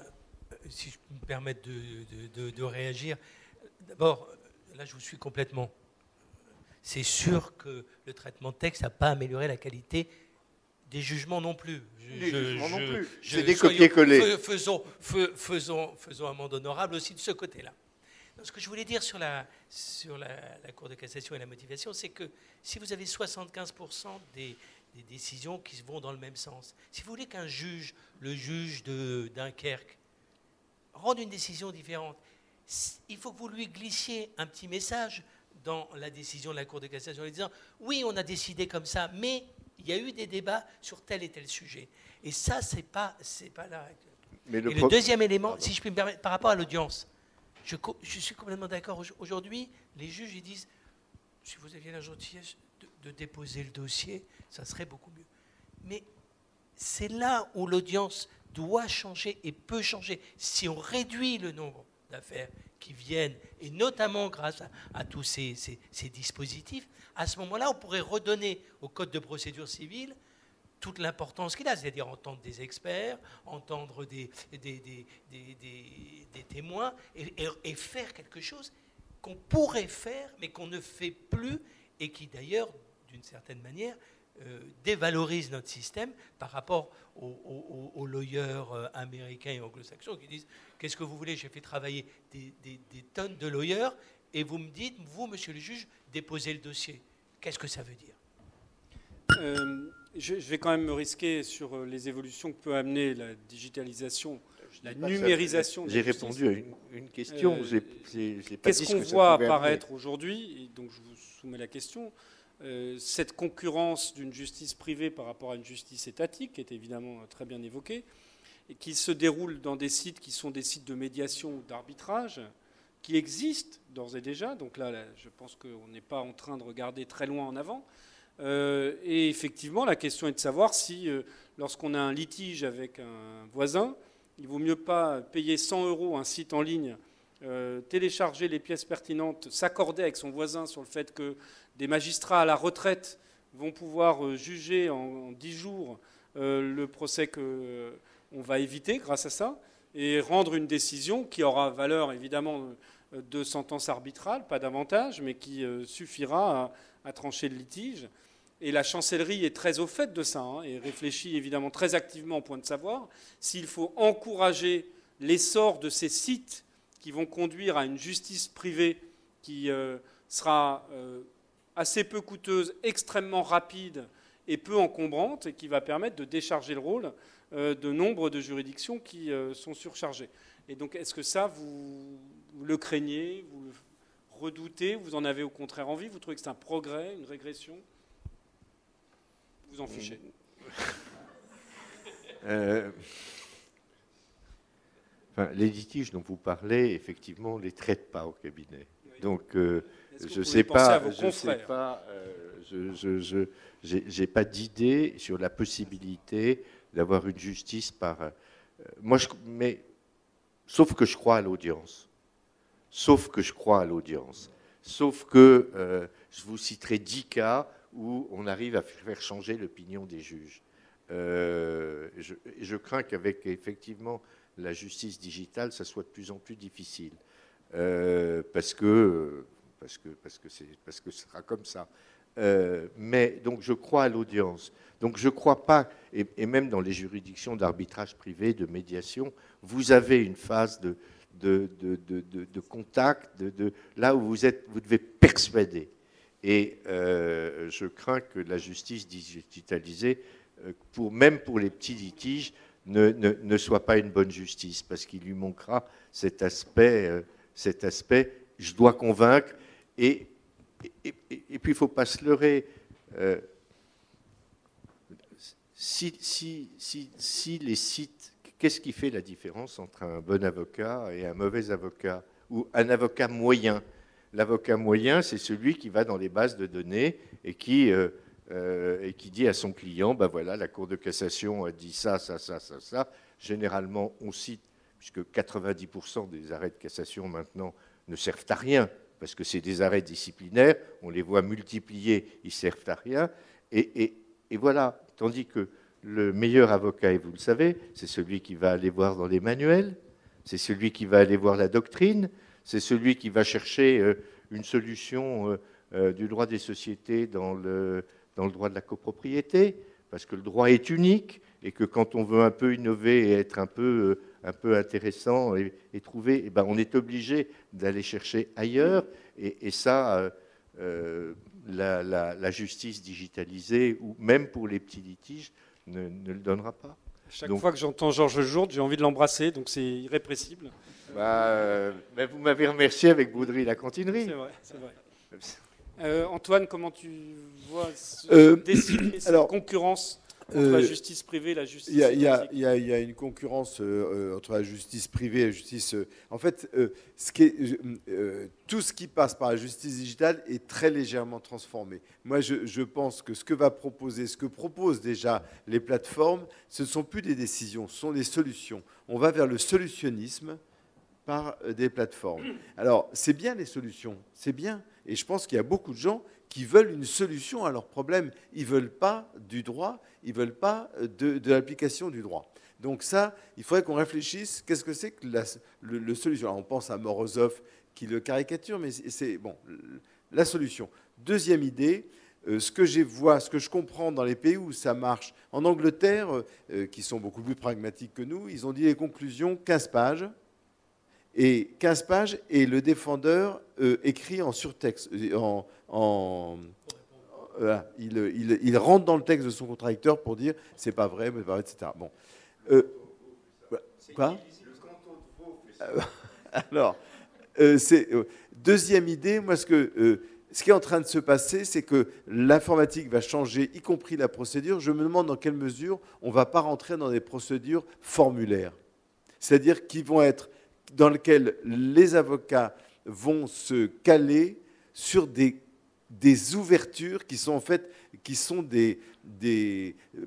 si je peux me permettre de réagir, d'abord, là je vous suis complètement. C'est sûr que le traitement de texte n'a pas amélioré la qualité des jugements non plus. C'est des copier-coller. Faisons amende honorable aussi de ce côté-là. Ce que je voulais dire sur la Cour de cassation et la motivation, c'est que si vous avez 75% des décisions qui vont dans le même sens, si vous voulez qu'un juge, le juge de Dunkerque, rende une décision différente, il faut que vous lui glissiez un petit message dans la décision de la Cour de cassation en lui disant « Oui, on a décidé comme ça, mais il y a eu des débats sur tel et tel sujet. » Et ça, c'est pas la règle. Mais le deuxième élément, si je puis me permettre, par rapport à l'audience, je suis complètement d'accord. Aujourd'hui, les juges ils disent si vous aviez la gentillesse de déposer le dossier, ça serait beaucoup mieux. Mais c'est là où l'audience doit changer et peut changer. Si on réduit le nombre d'affaires qui viennent, et notamment grâce à tous ces dispositifs, à ce moment-là, on pourrait redonner au Code de procédure civile toute l'importance qu'il a, c'est-à-dire entendre des experts, entendre des témoins, et faire quelque chose qu'on pourrait faire, mais qu'on ne fait plus, et qui d'ailleurs, d'une certaine manière, dévalorise notre système par rapport aux lawyers américains et anglo-saxons qui disent « Qu'est-ce que vous voulez ? J'ai fait travailler des tonnes de lawyers, et vous me dites, vous, monsieur le juge, déposez le dossier. » Qu'est-ce que ça veut dire ? Je vais quand même me risquer sur les évolutions que peut amener la digitalisation, la numérisation. J'ai répondu à une question. Qu'est-ce qu'on voit apparaître aujourd'hui ? Et donc je vous soumets la question. Cette concurrence d'une justice privée par rapport à une justice étatique, qui est évidemment très bien évoquée, et qui se déroule dans des sites qui sont des sites de médiation ou d'arbitrage, qui existent d'ores et déjà. Donc là, je pense qu'on n'est pas en train de regarder très loin en avant. Et effectivement, la question est de savoir si, lorsqu'on a un litige avec un voisin, il vaut mieux pas payer 100 € un site en ligne, télécharger les pièces pertinentes, s'accorder avec son voisin sur le fait que des magistrats à la retraite vont pouvoir juger en 10 jours le procès qu'on va éviter grâce à ça, et rendre une décision qui aura valeur évidemment de sentence arbitrale, pas davantage, mais qui suffira à trancher le litige. Et la chancellerie est très au fait de ça, et réfléchit évidemment très activement au point de savoir s'il faut encourager l'essor de ces sites qui vont conduire à une justice privée qui sera assez peu coûteuse, extrêmement rapide et peu encombrante, et qui va permettre de décharger le rôle de nombre de juridictions qui sont surchargées. Et donc, est-ce que ça, vous le craignez, vous le redoutez, vous en avez au contraire envie, vous trouvez que c'est un progrès, une régression ? Vous en fichez. Les litiges dont vous parlez, effectivement, on ne les traite pas au cabinet. Oui. Donc, je n'ai pas d'idée sur la possibilité d'avoir une justice par... sauf que je crois à l'audience. Sauf que je vous citerai 10 cas où on arrive à faire changer l'opinion des juges. Je crains qu'avec effectivement la justice digitale, ça soit de plus en plus difficile, parce que ce sera comme ça. Mais donc je crois à l'audience. Donc je ne crois pas, et même dans les juridictions d'arbitrage privé, de médiation, vous avez une phase de contact, là où vous devez persuader. Et je crains que la justice digitalisée, même pour les petits litiges, ne soit pas une bonne justice, parce qu'il lui manquera cet aspect, je dois convaincre, et puis il ne faut pas se leurrer. Si les sites, qu'est-ce qui fait la différence entre un bon avocat et un mauvais avocat, ou un avocat moyen ? L'avocat moyen, c'est celui qui va dans les bases de données et qui dit à son client, ben voilà, la Cour de cassation a dit ça. Généralement, on cite, puisque 90% des arrêts de cassation maintenant ne servent à rien, parce que c'est des arrêts disciplinaires, on les voit multipliés, ils ne servent à rien. Et voilà, tandis que le meilleur avocat, et vous le savez, c'est celui qui va aller voir dans les manuels, c'est celui qui va aller voir la doctrine, c'est celui qui va chercher une solution du droit des sociétés dans le droit de la copropriété, parce que le droit est unique, et que quand on veut un peu innover et être un peu un peu intéressants et trouver, eh ben, on est obligé d'aller chercher ailleurs. Et ça, la justice digitalisée, ou même pour les petits litiges, ne le donnera pas. Chaque fois que j'entends Georges Jourde, j'ai envie de l'embrasser, donc c'est irrépressible. Vous m'avez remercié avec Baudry la cantinerie. C'est vrai. Antoine, comment tu vois décider cette concurrence entre la justice privée et la justice il y a une concurrence entre la justice privée et la justice... en fait, tout ce qui passe par la justice digitale est très légèrement transformé. Moi, je pense que ce que proposent déjà les plateformes, ce ne sont plus des décisions, ce sont des solutions. On va vers le solutionnisme par des plateformes. Alors, c'est bien les solutions, c'est bien. Et je pense qu'il y a beaucoup de gens qui veulent une solution à leurs problèmes. Ils ne veulent pas du droit, ils ne veulent pas de l'application du droit. Donc ça, il faudrait qu'on réfléchisse, qu'est-ce que c'est que le solution. Alors on pense à Morozov qui le caricature, mais c'est bon, la solution. Deuxième idée, ce que je comprends dans les pays où ça marche, en Angleterre, qui sont beaucoup plus pragmatiques que nous, ils ont dit les conclusions 15 pages, et 15 pages, et le défendeur écrit en surtexte, voilà, il rentre dans le texte de son contradicteur pour dire c'est pas vrai, etc. Bon. Quoi ? Alors, deuxième idée, moi, ce qui est en train de se passer, c'est que l'informatique va changer, y compris la procédure. Je me demande dans quelle mesure on ne va pas rentrer dans des procédures formulaires. C'est-à-dire qui vont être dans lesquelles les avocats vont se caler sur des ouvertures qui sont en fait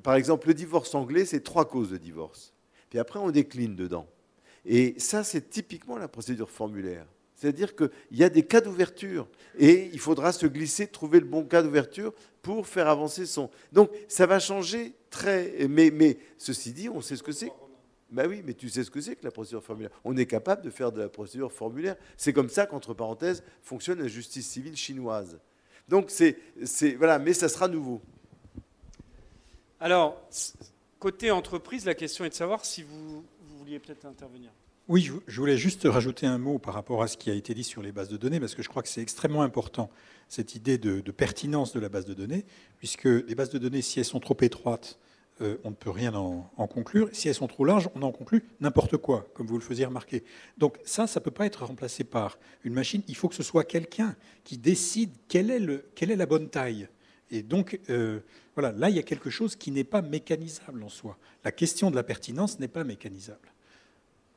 par exemple, le divorce anglais, c'est 3 causes de divorce. Puis après, on décline dedans. Et ça, c'est typiquement la procédure formulaire. C'est-à-dire qu'il y a des cas d'ouverture et il faudra se glisser, trouver le bon cas d'ouverture pour faire avancer son... Donc, ça va changer très... Mais ceci dit, on sait ce que c'est. Ben oui, mais tu sais ce que c'est que la procédure formulaire. On est capable de faire de la procédure formulaire. C'est comme ça qu'entre parenthèses fonctionne la justice civile chinoise. Donc voilà, mais ça sera nouveau. Alors, côté entreprise, la question est de savoir si vous vouliez peut-être intervenir. Oui, je voulais juste rajouter un mot par rapport à ce qui a été dit sur les bases de données, parce que je crois que c'est extrêmement important, cette idée de pertinence de la base de données, puisque les bases de données, si elles sont trop étroites, on ne peut rien en conclure. Si elles sont trop larges, on en conclut n'importe quoi, comme vous le faisiez remarquer. Donc ça ne peut pas être remplacé par une machine. Il faut que ce soit quelqu'un qui décide quelle est la bonne taille. Et donc, voilà, là, il y a quelque chose qui n'est pas mécanisable en soi. La question de la pertinence n'est pas mécanisable.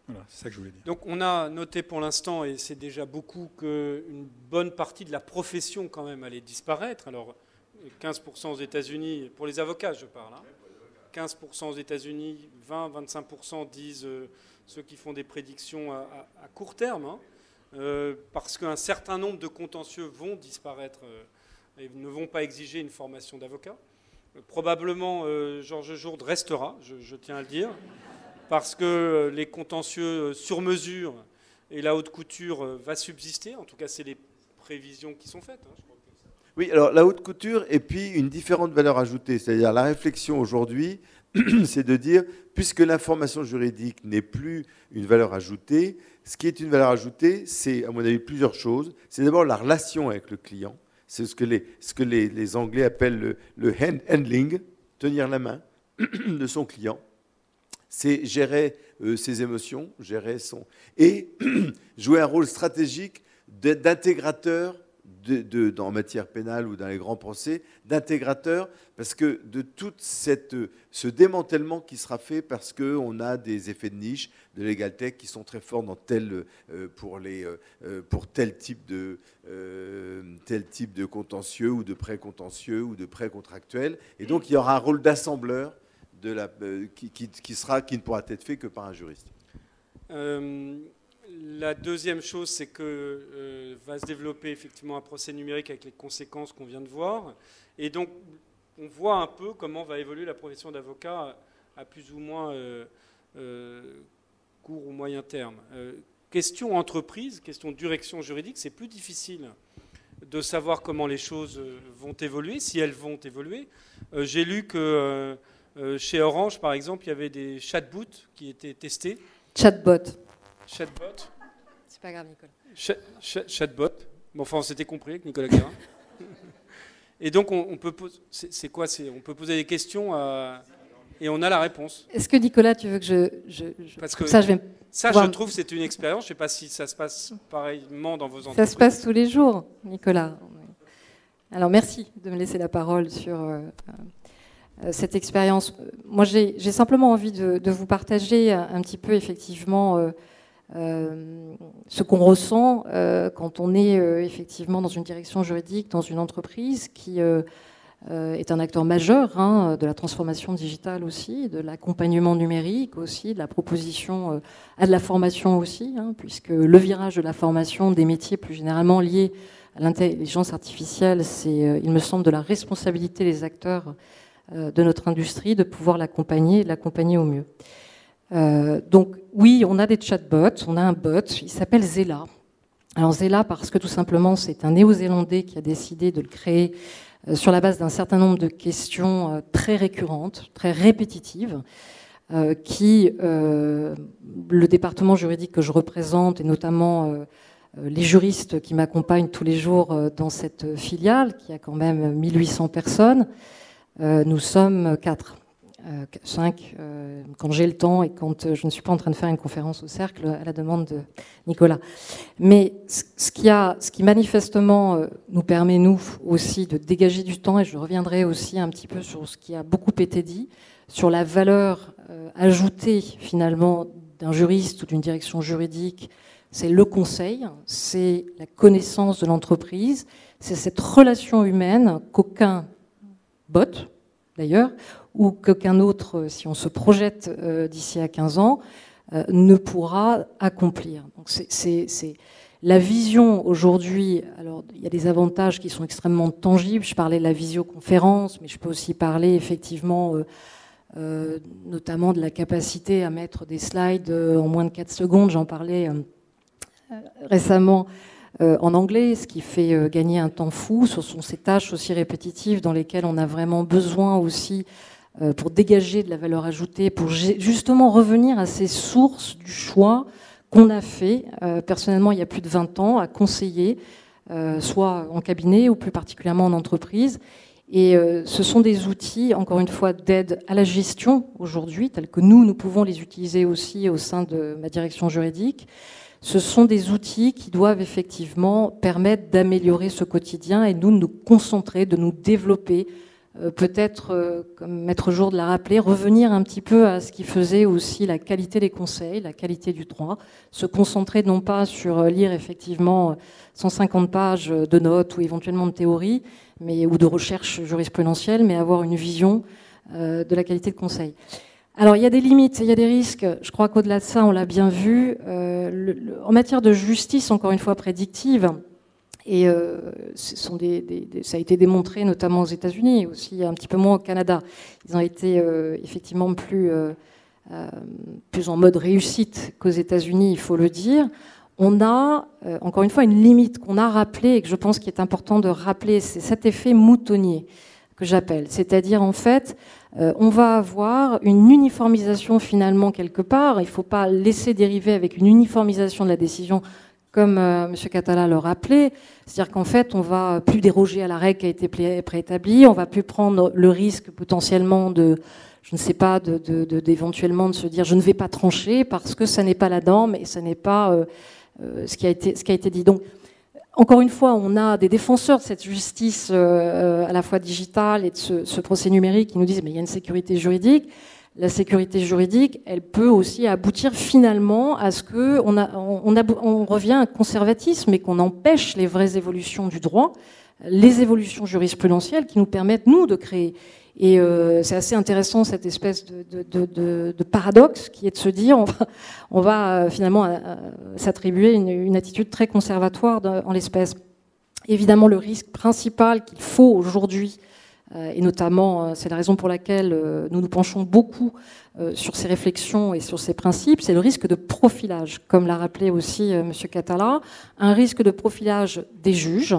Voilà, c'est ça que je voulais dire. Donc on a noté pour l'instant, et c'est déjà beaucoup, qu'une bonne partie de la profession quand même allait disparaître. Alors 15% aux États-Unis, pour les avocats je parle, hein. 15% aux États-Unis, 20-25% disent ceux qui font des prédictions à court terme, hein, parce qu'un certain nombre de contentieux vont disparaître et ne vont pas exiger une formation d'avocat. Probablement, Georges Jourde restera, je tiens à le dire, parce que les contentieux sur mesure et la haute couture va subsister. En tout cas, c'est les prévisions qui sont faites. Hein, je crois. Oui, alors la haute couture et puis une différente valeur ajoutée. C'est-à-dire la réflexion aujourd'hui, c'est de dire, puisque l'information juridique n'est plus une valeur ajoutée, ce qui est une valeur ajoutée, c'est à mon avis plusieurs choses. C'est d'abord la relation avec le client. C'est ce que les Anglais appellent le handling, tenir la main de son client. C'est gérer ses émotions, gérer son... Et jouer un rôle stratégique d'intégrateur en matière pénale ou dans les grands procès, d'intégrateur, parce que de tout ce démantèlement qui sera fait parce qu'on a des effets de niche de LegalTech qui sont très forts dans pour tel type de contentieux ou de pré-contentieux ou de pré-contractuel. Et donc il y aura un rôle d'assembleur qui ne pourra être fait que par un juriste. La deuxième chose, c'est que va se développer effectivement un procès numérique avec les conséquences qu'on vient de voir. Et donc, on voit un peu comment va évoluer la profession d'avocat à plus ou moins court ou moyen terme. Question entreprise, question direction juridique, c'est plus difficile de savoir comment les choses vont évoluer, si elles vont évoluer. J'ai lu que chez Orange, par exemple, il y avait des chatbots qui étaient testés Chatbot. Chatbot. C'est pas grave, Nicolas. Chatbot. Bon, enfin, on s'était compris avec Nicolas Guérin. Et donc, on peut poser. C'est quoi? On peut poser des questions et on a la réponse. Est-ce que Nicolas, tu veux que Parce que ça, je trouve, c'est une expérience. Je ne sais pas si ça se passe pareillement dans vos entreprises. Ça se passe tous les jours, Nicolas. Alors, merci de me laisser la parole sur cette expérience. Moi, j'ai simplement envie de vous partager un petit peu, effectivement, ce qu'on ressent quand on est effectivement dans une direction juridique, dans une entreprise qui est un acteur majeur de la transformation digitale aussi, de l'accompagnement numérique aussi, de la proposition à de la formation aussi, puisque le virage de la formation des métiers plus généralement liés à l'intelligence artificielle, c'est, il me semble, de la responsabilité des acteurs de notre industrie de pouvoir l'accompagner et de l'accompagner au mieux. Donc oui, on a des chatbots, on a un bot, il s'appelle Zella. Alors Zella parce que tout simplement c'est un néo-zélandais qui a décidé de le créer sur la base d'un certain nombre de questions très récurrentes, très répétitives, qui, le département juridique que je représente et notamment les juristes qui m'accompagnent tous les jours dans cette filiale, qui a quand même 1800 personnes, nous sommes 4. 5 quand j'ai le temps et quand je ne suis pas en train de faire une conférence au cercle à la demande de Nicolas. Mais ce qui manifestement nous permet, nous aussi, de dégager du temps, et je reviendrai aussi un petit peu sur ce qui a beaucoup été dit, sur la valeur ajoutée finalement d'un juriste ou d'une direction juridique, c'est le conseil, c'est la connaissance de l'entreprise, c'est cette relation humaine qu'aucun bot, d'ailleurs, ou qu'aucun autre, si on se projette d'ici à 15 ans, ne pourra accomplir. Donc c'est la vision aujourd'hui. Alors il y a des avantages qui sont extrêmement tangibles. Je parlais de la visioconférence, mais je peux aussi parler effectivement notamment de la capacité à mettre des slides en moins de 4 secondes. J'en parlais récemment en anglais, ce qui fait gagner un temps fou. Ce sont ces tâches aussi répétitives dans lesquelles on a vraiment besoin aussi pour dégager de la valeur ajoutée, pour justement revenir à ces sources du choix qu'on a fait personnellement il y a plus de 20 ans à conseiller, soit en cabinet ou plus particulièrement en entreprise. Et ce sont des outils, encore une fois, d'aide à la gestion aujourd'hui, tels que nous pouvons les utiliser aussi au sein de ma direction juridique. Ce sont des outils qui doivent effectivement permettre d'améliorer ce quotidien et nous concentrer, de nous développer, peut-être, comme Maître Jourde l'a rappelé, revenir un petit peu à ce qui faisait aussi la qualité des conseils, la qualité du droit, se concentrer non pas sur lire effectivement 150 pages de notes ou éventuellement de théorie, ou de recherche jurisprudentielle, mais avoir une vision de la qualité de conseil. Alors il y a des limites, il y a des risques, je crois qu'au-delà de ça, on l'a bien vu, en matière de justice, encore une fois prédictive, et ça a été démontré notamment aux États-Unis, aussi un petit peu moins au Canada. Ils ont été effectivement plus en mode réussite qu'aux États-Unis, il faut le dire. On a, encore une fois, une limite qu'on a rappelée et que je pense qu'il est important de rappeler, c'est cet effet moutonnier que j'appelle. C'est-à-dire, en fait, on va avoir une uniformisation finalement quelque part. Il ne faut pas laisser dériver avec une uniformisation de la décision comme M. Catala le rappelait, c'est-à-dire qu'en fait, on va plus déroger à la règle qui a été préétablie, on va plus prendre le risque potentiellement je ne sais pas, d'éventuellement de se dire je ne vais pas trancher parce que ça n'est pas la norme et ça n'est pas ce qui a été dit. Donc, encore une fois, on a des défenseurs de cette justice à la fois digitale et de ce procès numérique qui nous disent mais il y a une sécurité juridique. La sécurité juridique, elle peut aussi aboutir finalement à ce qu'on revient à un conservatisme et qu'on empêche les vraies évolutions du droit, les évolutions jurisprudentielles qui nous permettent, nous, de créer. Et c'est assez intéressant cette espèce de paradoxe qui est de se dire on va finalement s'attribuer une attitude très conservatoire en l'espèce. Évidemment, le risque principal qu'il faut aujourd'hui, et notamment, c'est la raison pour laquelle nous nous penchons beaucoup sur ces réflexions et sur ces principes, c'est le risque de profilage, comme l'a rappelé aussi M. Catala, un risque de profilage des juges,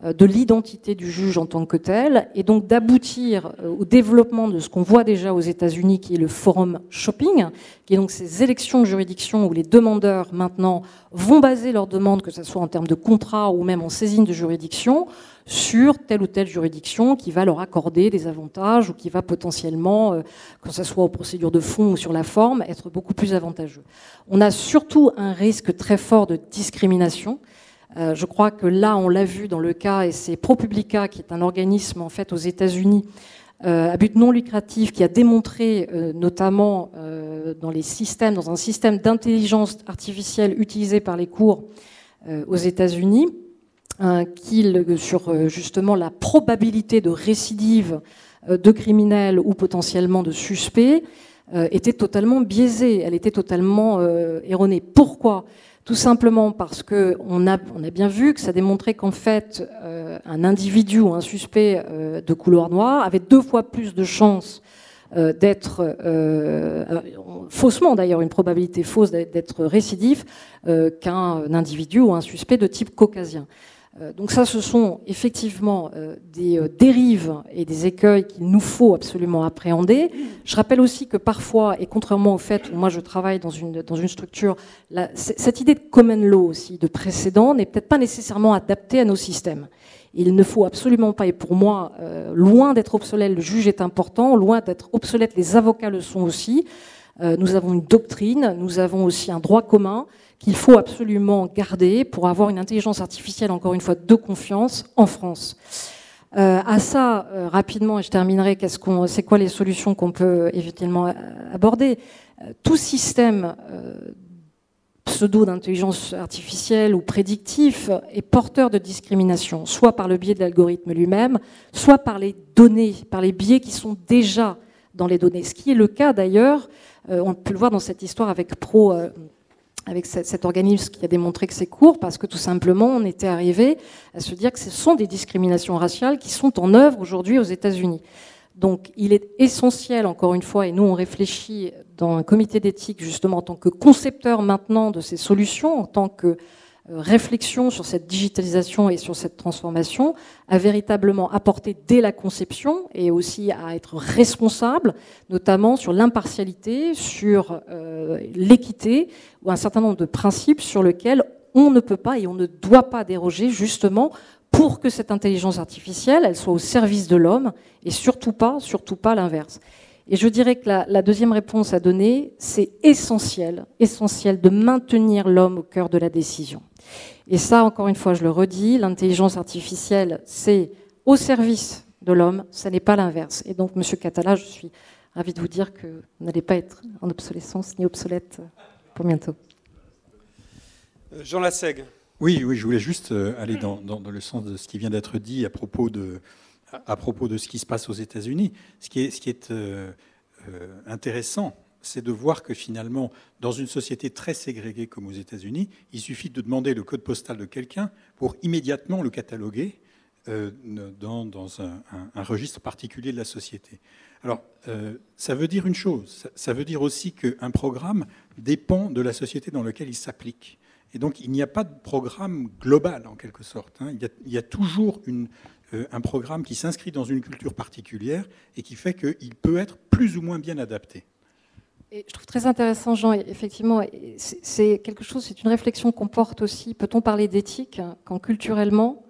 de l'identité du juge en tant que tel, et donc d'aboutir au développement de ce qu'on voit déjà aux États-Unis, qui est le forum shopping, qui est donc ces élections de juridiction où les demandeurs maintenant vont baser leurs demandes, que ce soit en termes de contrat ou même en saisine de juridiction, sur telle ou telle juridiction qui va leur accorder des avantages ou qui va potentiellement, que ce soit aux procédures de fond ou sur la forme, être beaucoup plus avantageux. On a surtout un risque très fort de discrimination. Je crois que là, on l'a vu dans le cas, et c'est ProPublica, qui est un organisme en fait aux États-Unis à but non lucratif, qui a démontré, notamment dans un système d'intelligence artificielle utilisé par les cours aux États-Unis, sur justement la probabilité de récidive de criminels ou potentiellement de suspects était totalement biaisée, elle était totalement erronée. Pourquoi ? Tout simplement parce qu'on a bien vu que ça démontrait qu'en fait, un individu ou un suspect de couleur noire avait 2 fois plus de chances d'être, faussement d'ailleurs, une probabilité fausse d'être récidif qu'un individu ou un suspect de type caucasien. Donc ça, ce sont effectivement des dérives et des écueils qu'il nous faut absolument appréhender. Je rappelle aussi que parfois, et contrairement au fait où moi je travaille dans une structure, cette idée de common law aussi, de précédent, n'est peut-être pas nécessairement adaptée à nos systèmes. Il ne faut absolument pas, et pour moi, loin d'être obsolète, le juge est important, loin d'être obsolète, les avocats le sont aussi. Nous avons une doctrine, nous avons aussi un droit commun qu'il faut absolument garder pour avoir une intelligence artificielle, encore une fois, de confiance en France. À ça, rapidement, et je terminerai, c'est quoi les solutions qu'on peut éventuellement aborder ? Tout système pseudo d'intelligence artificielle ou prédictif est porteur de discrimination, soit par le biais de l'algorithme lui-même, soit par les données, par les biais qui sont déjà dans les données. Ce qui est le cas d'ailleurs, on peut le voir dans cette histoire avec avec cet organisme qui a démontré que c'est court, parce que tout simplement, on était arrivé à se dire que ce sont des discriminations raciales qui sont en œuvre aujourd'hui aux États-Unis. Donc, il est essentiel, encore une fois, et nous, on réfléchit dans un comité d'éthique, justement, en tant que concepteur maintenant de ces solutions, en tant que réflexion sur cette digitalisation et sur cette transformation, à véritablement apporter dès la conception et aussi à être responsable, notamment sur l'impartialité, sur l'équité, ou un certain nombre de principes sur lesquels on ne peut pas et on ne doit pas déroger, justement, pour que cette intelligence artificielle, elle soit au service de l'homme et surtout pas l'inverse. Et je dirais que la deuxième réponse à donner, c'est essentiel de maintenir l'homme au cœur de la décision. Et ça, encore une fois, je le redis, l'intelligence artificielle, c'est au service de l'homme, ça n'est pas l'inverse. Et donc, Monsieur Catala, je suis ravie de vous dire que vous n'allez pas être en obsolescence ni obsolète pour bientôt. Jean Lassègue. Oui, je voulais juste aller dans le sens de ce qui vient d'être dit à propos de ce qui se passe aux États-Unis. Ce qui est intéressant, c'est de voir que finalement, dans une société très ségrégée comme aux États-Unis, il suffit de demander le code postal de quelqu'un pour immédiatement le cataloguer dans un registre particulier de la société. Alors, ça veut dire une chose, ça veut dire aussi qu'un programme dépend de la société dans laquelle il s'applique. Et donc, il n'y a pas de programme global, en quelque sorte. Il y a toujours un programme qui s'inscrit dans une culture particulière et qui fait qu'il peut être plus ou moins bien adapté. Et je trouve très intéressant, Jean, effectivement, c'est quelque chose, c'est une réflexion qu'on porte aussi. Peut-on parler d'éthique quand culturellement,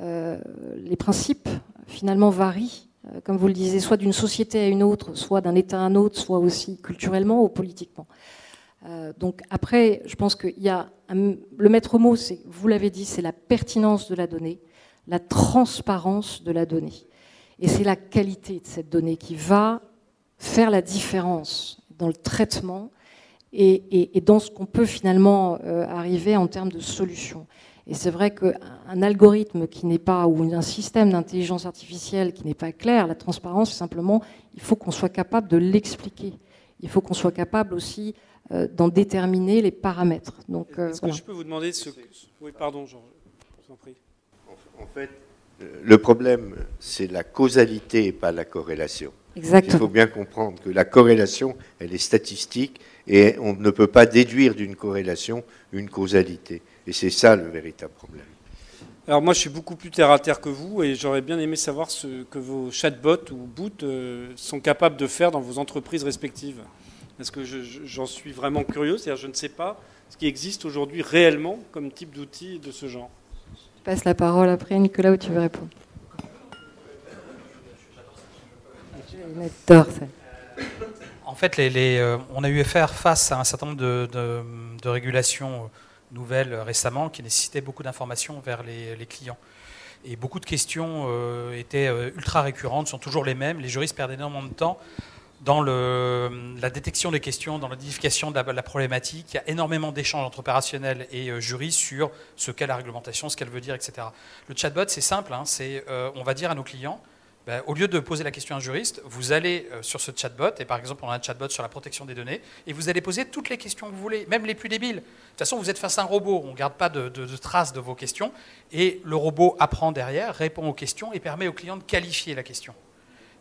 les principes, finalement, varient, comme vous le disiez, soit d'une société à une autre, soit d'un État à un autre, soit aussi culturellement ou politiquement. Donc après, je pense qu'il y a le maître mot, vous l'avez dit, c'est la pertinence de la donnée, la transparence de la donnée. Et c'est la qualité de cette donnée qui va faire la différence dans le traitement et dans ce qu'on peut finalement arriver en termes de solutions. Et c'est vrai qu'un algorithme qui n'est pas, ou un système d'intelligence artificielle qui n'est pas clair, la transparence, simplement, il faut qu'on soit capable de l'expliquer. Il faut qu'on soit capable aussi d'en déterminer les paramètres. Donc, Est-ce que je peux vous demander Oui, pardon, Jean, je vous en prie. En fait, le problème, c'est la causalité et pas la corrélation. Exactement. Il faut bien comprendre que la corrélation, elle est statistique et on ne peut pas déduire d'une corrélation une causalité. Et c'est ça le véritable problème. Alors moi, je suis beaucoup plus terre à terre que vous et j'aurais bien aimé savoir ce que vos chatbots ou bots sont capables de faire dans vos entreprises respectives. Parce que j'en suis vraiment curieux, c'est-à-dire je ne sais pas ce qui existe aujourd'hui réellement comme type d'outil de ce genre. Je passe la parole après Nicolas où tu veux répondre. J'adore ça. En fait, on a eu affaire face à un certain nombre de régulations nouvelles récemment qui nécessitaient beaucoup d'informations vers les clients. Et beaucoup de questions étaient ultra récurrentes, sont toujours les mêmes. Les juristes perdent énormément de temps dans la détection des questions, dans l'identification de la problématique. Il y a énormément d'échanges entre opérationnels et juristes sur ce qu'est la réglementation, ce qu'elle veut dire, etc. Le chatbot, c'est simple, hein, on va dire à nos clients, au lieu de poser la question à un juriste, vous allez sur ce chatbot, et par exemple on a un chatbot sur la protection des données, et vous allez poser toutes les questions que vous voulez, même les plus débiles. De toute façon, vous êtes face à un robot, on ne garde pas de traces de vos questions, et le robot apprend derrière, répond aux questions, et permet au client de qualifier la question.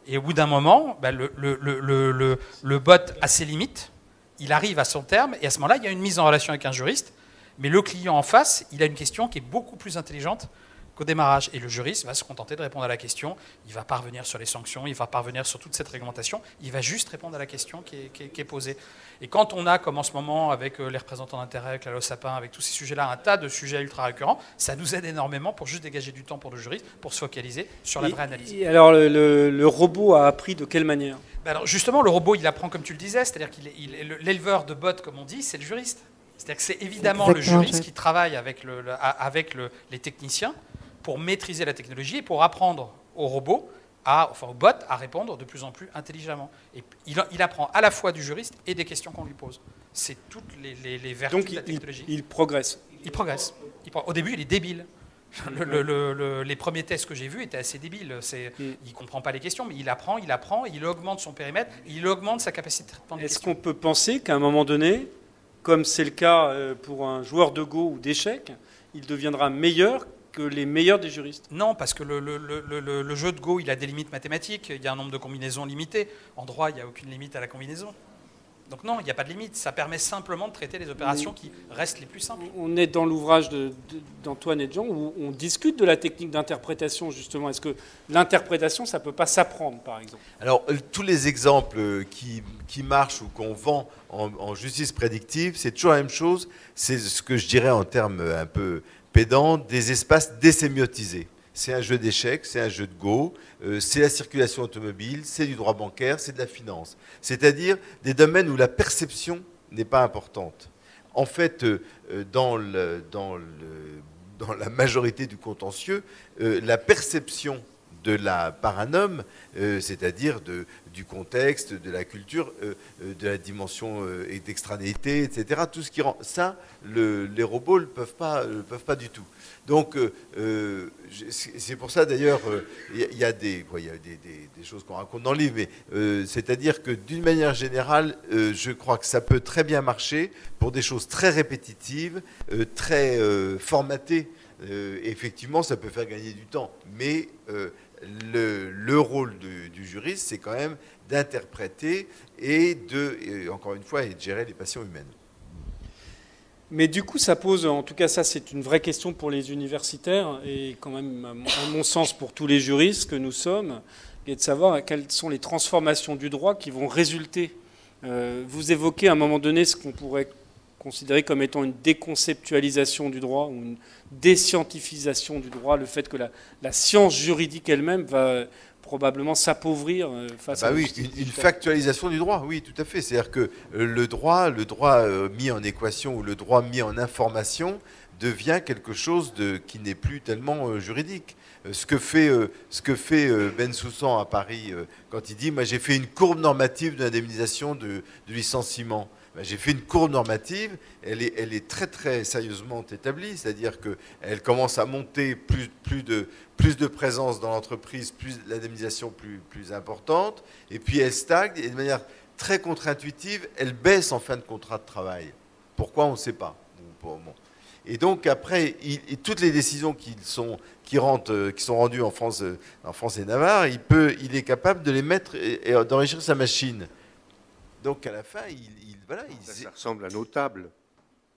Et au bout d'un moment, le bot a ses limites, il arrive à son terme, et à ce moment-là, il y a une mise en relation avec un juriste, mais le client en face, il a une question qui est beaucoup plus intelligente qu'au démarrage. Et le juriste va se contenter de répondre à la question, il ne va pas revenir sur les sanctions, il ne va pas revenir sur toute cette réglementation, il va juste répondre à la question qui est posée. Et quand on a, comme en ce moment, avec les représentants d'intérêt, avec la loi Sapin, avec tous ces sujets-là, un tas de sujets ultra récurrents, ça nous aide énormément pour juste dégager du temps pour le juriste, pour se focaliser sur la vraie analyse. Et alors, le robot a appris de quelle manière ? Alors justement, le robot, il apprend comme tu le disais, c'est-à-dire qu'il l'éleveur de bots, comme on dit, c'est le juriste. C'est-à-dire que c'est évidemment le juriste qui travaille avec les techniciens pour maîtriser la technologie et pour apprendre au robot, au bot, à répondre de plus en plus intelligemment. Et il apprend à la fois du juriste et des questions qu'on lui pose. C'est toutes les vertus de la technologie. Donc il progresse. Il progresse. Au début, il est débile. Les premiers tests que j'ai vus étaient assez débiles. Il ne comprend pas les questions, mais il apprend, il augmente son périmètre, il augmente sa capacité de traitement des questions. Est-ce qu'on peut penser qu'à un moment donné, comme c'est le cas pour un joueur de Go ou d'échecs, il deviendra meilleur que les meilleurs des juristes? Non, parce que le jeu de Go, il a des limites mathématiques, il y a un nombre de combinaisons limité. En droit, il n'y a aucune limite à la combinaison. Donc non, il n'y a pas de limite. Ça permet simplement de traiter les opérations qui restent les plus simples. On est dans l'ouvrage d'Antoine et de Jean où on discute de la technique d'interprétation, justement. Est-ce que l'interprétation, ça ne peut pas s'apprendre, par exemple? Alors, tous les exemples qui marchent ou qu'on vend en justice prédictive, c'est toujours la même chose. C'est ce que je dirais en termes un peu pédants, des espaces désémiotisés. C'est un jeu d'échecs, c'est un jeu de Go, c'est la circulation automobile, c'est du droit bancaire, c'est de la finance. C'est-à-dire des domaines où la perception n'est pas importante. En fait, dans la majorité du contentieux, la perception par un homme, c'est-à-dire du contexte, de la culture, de la dimension d'extranéité, etc. Tout ce qui rend ça, les robots ne peuvent pas du tout. Donc, c'est pour ça d'ailleurs, il y a des choses qu'on raconte dans le livre, mais c'est-à-dire que d'une manière générale, je crois que ça peut très bien marcher pour des choses très répétitives, très formatées. Effectivement, ça peut faire gagner du temps, mais le rôle du juriste, c'est quand même d'interpréter et encore une fois, et de gérer les passions humaines. Mais du coup, ça pose, en tout cas ça c'est une vraie question pour les universitaires et quand même à mon sens pour tous les juristes que nous sommes, et de savoir quelles sont les transformations du droit qui vont résulter. Vous évoquez à un moment donné ce qu'on pourrait considérer comme étant une déconceptualisation du droit ou une déscientifisation du droit, le fait que la science juridique elle-même va probablement s'appauvrir face à... Oui, une factualisation du droit, oui, tout à fait. C'est-à-dire que le droit mis en équation ou le droit mis en information devient quelque chose qui n'est plus tellement juridique. Ce que fait Bensoussan à Paris quand il dit « moi j'ai fait une courbe normative d'indemnisation de licenciement ». J'ai fait une courbe normative, elle est très très sérieusement établie, c'est-à-dire qu'elle commence à monter plus de présence dans l'entreprise, plus l'indemnisation plus importante, et puis elle stagne, et de manière très contre-intuitive, elle baisse en fin de contrat de travail. Pourquoi, on ne sait pas. Et donc après, toutes les décisions qui sont rendues en France et Navarre, il est capable de les mettre et d'enrichir sa machine. Donc à la fin, ça ressemble à nos tables.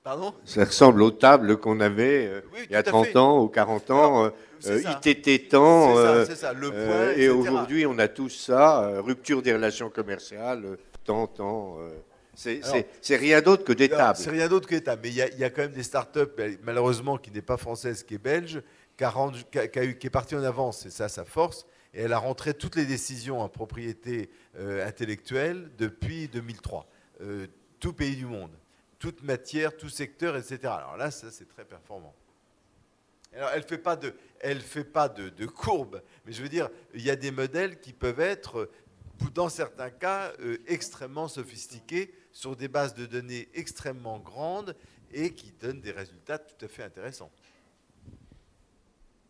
Pardon ? Ça ressemble aux tables qu'on avait Oui, il y a tout à 30 fait. ans ou 40 ans, C'est ça. ITT temps, C'est ça, le point, et etc. aujourd'hui on a tout ça, rupture des relations commerciales, temps. C'est rien d'autre que des tables. C'est rien d'autre que des tables. Mais il y a quand même des startups, malheureusement, qui n'est pas française, qui est belge, qui est partie en avance, c'est ça sa force, et elle a rentré toutes les décisions en propriété intellectuelle depuis 2003. Tout pays du monde, toute matière, tout secteur, etc. Alors là, ça, c'est très performant. Alors, elle fait pas de courbe, mais je veux dire, il y a des modèles qui peuvent être, dans certains cas, extrêmement sophistiqués, sur des bases de données extrêmement grandes et qui donnent des résultats tout à fait intéressants.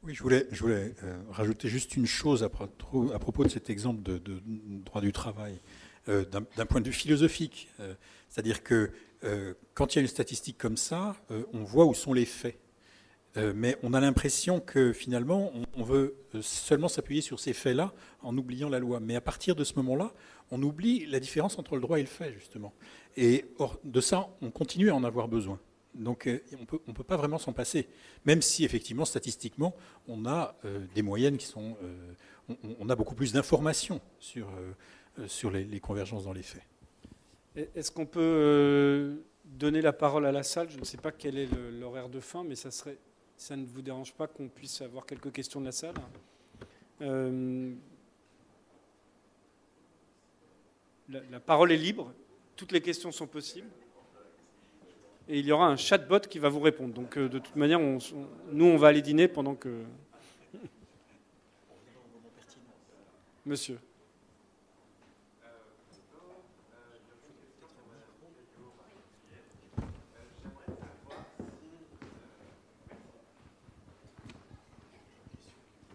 Oui, je voulais rajouter juste une chose à propos de cet exemple de droit du travail, d'un point de vue philosophique. C'est-à-dire que quand il y a une statistique comme ça, on voit où sont les faits. Mais on a l'impression que finalement, on veut seulement s'appuyer sur ces faits-là en oubliant la loi. Mais à partir de ce moment-là, on oublie la différence entre le droit et le fait, justement. Et or, de ça, on continue à en avoir besoin. Donc on peut pas vraiment s'en passer, même si effectivement, statistiquement, on a des moyennes qui sont... on a beaucoup plus d'informations sur les convergences dans les faits. Est-ce qu'on peut donner la parole à la salle? Je ne sais pas quel est l'horaire de fin, mais ça ne vous dérange pas qu'on puisse avoir quelques questions de la salle? La parole est libre, toutes les questions sont possibles. Et il y aura un chatbot qui va vous répondre. Donc de toute manière, nous, on va aller dîner pendant que... Monsieur.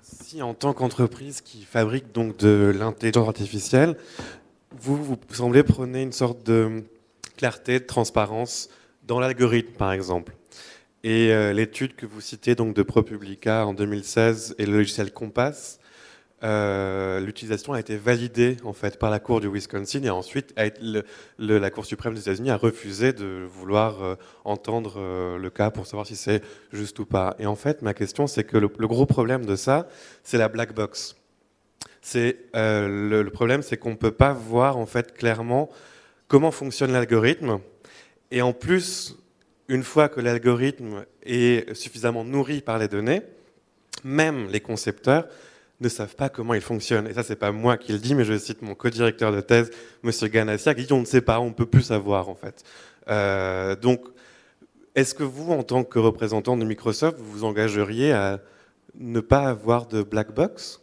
Si en tant qu'entreprise qui fabrique donc de l'intelligence artificielle, vous semblez prôner une sorte de clarté, de transparence dans l'algorithme, par exemple. Et l'étude que vous citez donc de ProPublica en 2016 et le logiciel Compass, l'utilisation a été validée en fait par la Cour du Wisconsin et ensuite la Cour suprême des États-Unis a refusé de vouloir entendre le cas pour savoir si c'est juste ou pas. Et en fait, ma question, c'est que le gros problème de ça, c'est la black box. Le problème, c'est qu'on ne peut pas voir en fait clairement comment fonctionne l'algorithme. Et en plus, une fois que l'algorithme est suffisamment nourri par les données, même les concepteurs ne savent pas comment il fonctionne. Et ça, c'est pas moi qui le dis, mais je cite mon co-directeur de thèse, M. Ganassia, qui dit on ne sait pas, on ne peut plus savoir en fait. Donc, est-ce que vous, en tant que représentant de Microsoft, vous vous engageriez à ne pas avoir de black box ?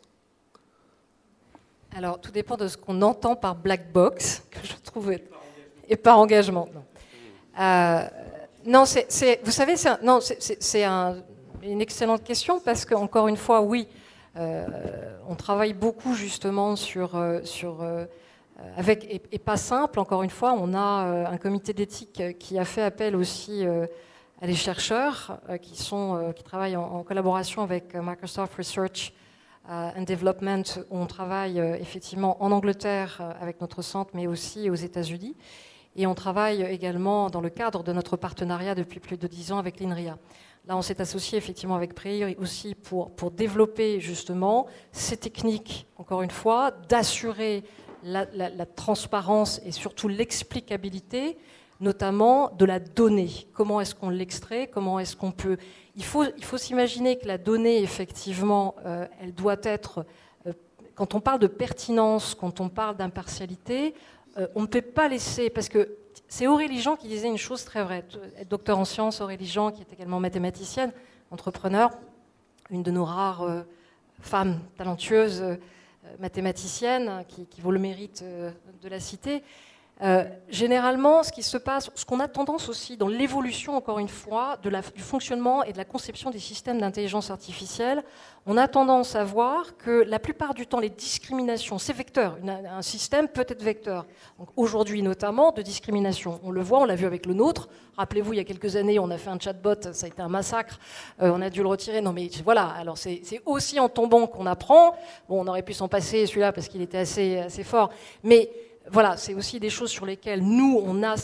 Alors, tout dépend de ce qu'on entend par black box, que je trouve... Et par engagement, non. Non, vous savez, c'est une excellente question parce qu'encore une fois, oui, on travaille beaucoup justement avec, et pas simple, encore une fois, on a un comité d'éthique qui a fait appel aussi à des chercheurs qui travaillent en collaboration avec Microsoft Research and Development, où on travaille effectivement en Angleterre avec notre centre, mais aussi aux États-Unis. Et on travaille également dans le cadre de notre partenariat depuis plus de 10 ans avec l'INRIA. Là, on s'est associé effectivement avec Preir aussi pour développer justement ces techniques, encore une fois, d'assurer la transparence et surtout l'explicabilité, notamment de la donnée. Comment est-ce qu'on l'extrait? Comment est-ce qu'on peut... Il faut s'imaginer que la donnée, effectivement, elle doit être... quand on parle de pertinence, quand on parle d'impartialité, on ne peut pas laisser... Parce que c'est Aurélie Jean qui disait une chose très vraie. Docteur en sciences, Aurélie Jean, qui est également mathématicienne, entrepreneur, une de nos rares femmes talentueuses mathématiciennes qui vaut le mérite de la citer. Généralement, ce qui se passe, ce qu'on a tendance aussi dans l'évolution, encore une fois, du fonctionnement et de la conception des systèmes d'intelligence artificielle, on a tendance à voir que la plupart du temps, les discriminations, c'est vecteur. Un système peut être vecteur. Aujourd'hui, notamment, de discrimination. On le voit, on l'a vu avec le nôtre. Rappelez-vous, il y a quelques années, on a fait un chatbot, ça a été un massacre. On a dû le retirer. Non, mais voilà. Alors, c'est aussi en tombant qu'on apprend. Bon, on aurait pu s'en passer celui-là parce qu'il était assez fort. Mais voilà, c'est aussi des choses sur lesquelles nous, on a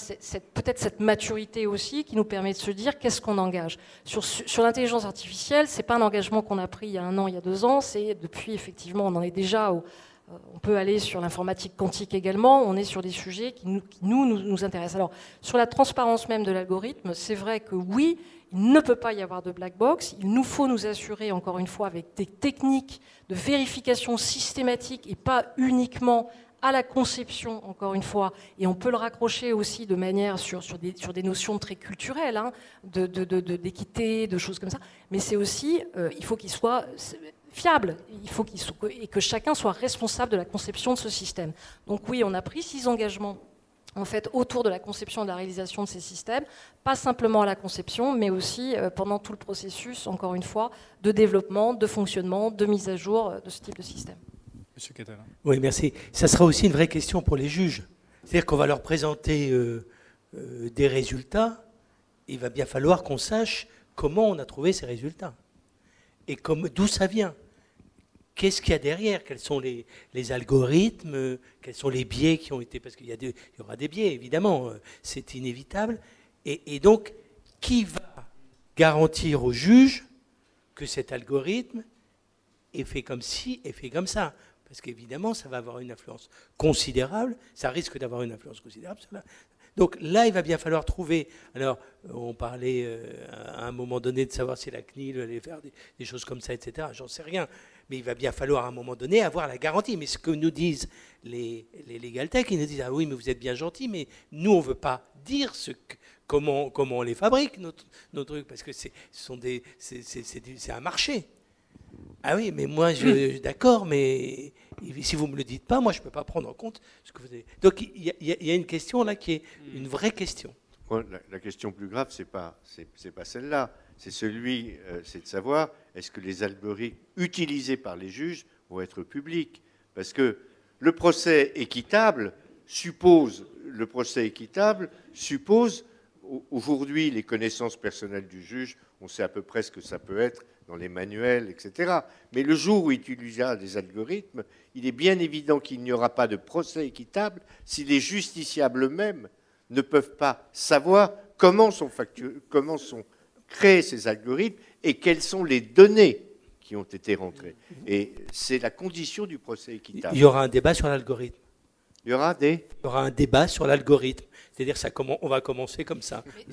peut-être cette maturité aussi qui nous permet de se dire qu'est-ce qu'on engage. Sur l'intelligence artificielle, ce n'est pas un engagement qu'on a pris il y a 1 an, il y a 2 ans, c'est depuis, effectivement, on en est déjà on peut aller sur l'informatique quantique également, on est sur des sujets qui nous intéressent. Alors, sur la transparence même de l'algorithme, c'est vrai que oui, il ne peut pas y avoir de black box, il nous faut nous assurer, encore une fois, avec des techniques de vérification systématique et pas uniquement à la conception, encore une fois, et on peut le raccrocher aussi de manière sur des notions très culturelles, hein, d'équité, de choses comme ça, mais c'est aussi, il faut qu'il soit fiable, il faut et que chacun soit responsable de la conception de ce système. Donc oui, on a pris 6 engagements en fait, autour de la conception et de la réalisation de ces systèmes, pas simplement à la conception, mais aussi pendant tout le processus, encore une fois, de développement, de fonctionnement, de mise à jour de ce type de système. Monsieur Catalin. Oui, merci. Ça sera aussi une vraie question pour les juges. C'est-à-dire qu'on va leur présenter des résultats. Il va bien falloir qu'on sache comment on a trouvé ces résultats. Et d'où ça vient. Qu'est-ce qu'il y a derrière? Quels sont les algorithmes? Quels sont les biais qui ont été... Parce qu'il y aura des biais, évidemment. C'est inévitable. Et donc, qui va garantir au juge que cet algorithme est fait comme ci et fait comme ça? Parce qu'évidemment, ça va avoir une influence considérable. Ça risque d'avoir une influence considérable. Donc là, il va bien falloir trouver... Alors, on parlait à un moment donné de savoir si la CNIL allait faire des choses comme ça, etc. J'en sais rien. Mais il va bien falloir à un moment donné avoir la garantie. Mais ce que nous disent les Legal Tech, ils nous disent « Ah oui, mais vous êtes bien gentils, mais nous, on ne veut pas dire comment on les fabrique, nos trucs, parce que c'est un marché. » Ah oui, mais moi, d'accord, mais si vous ne me le dites pas, moi, je ne peux pas prendre en compte ce que vous avez. Donc, il y a une question là qui est une vraie question. La question plus grave, c'est pas celle-là. C'est c'est de savoir, est-ce que les algorithmes utilisés par les juges vont être publics? Parce que le procès équitable suppose aujourd'hui les connaissances personnelles du juge. On sait à peu près ce que ça peut être dans les manuels, etc. Mais le jour où il utilisera des algorithmes, il est bien évident qu'il n'y aura pas de procès équitable si les justiciables eux-mêmes ne peuvent pas savoir comment sont créés ces algorithmes et quelles sont les données qui ont été rentrées. Et c'est la condition du procès équitable. Il y aura un débat sur l'algorithme. Il y aura un débat sur l'algorithme. C'est-à-dire on va commencer comme ça, le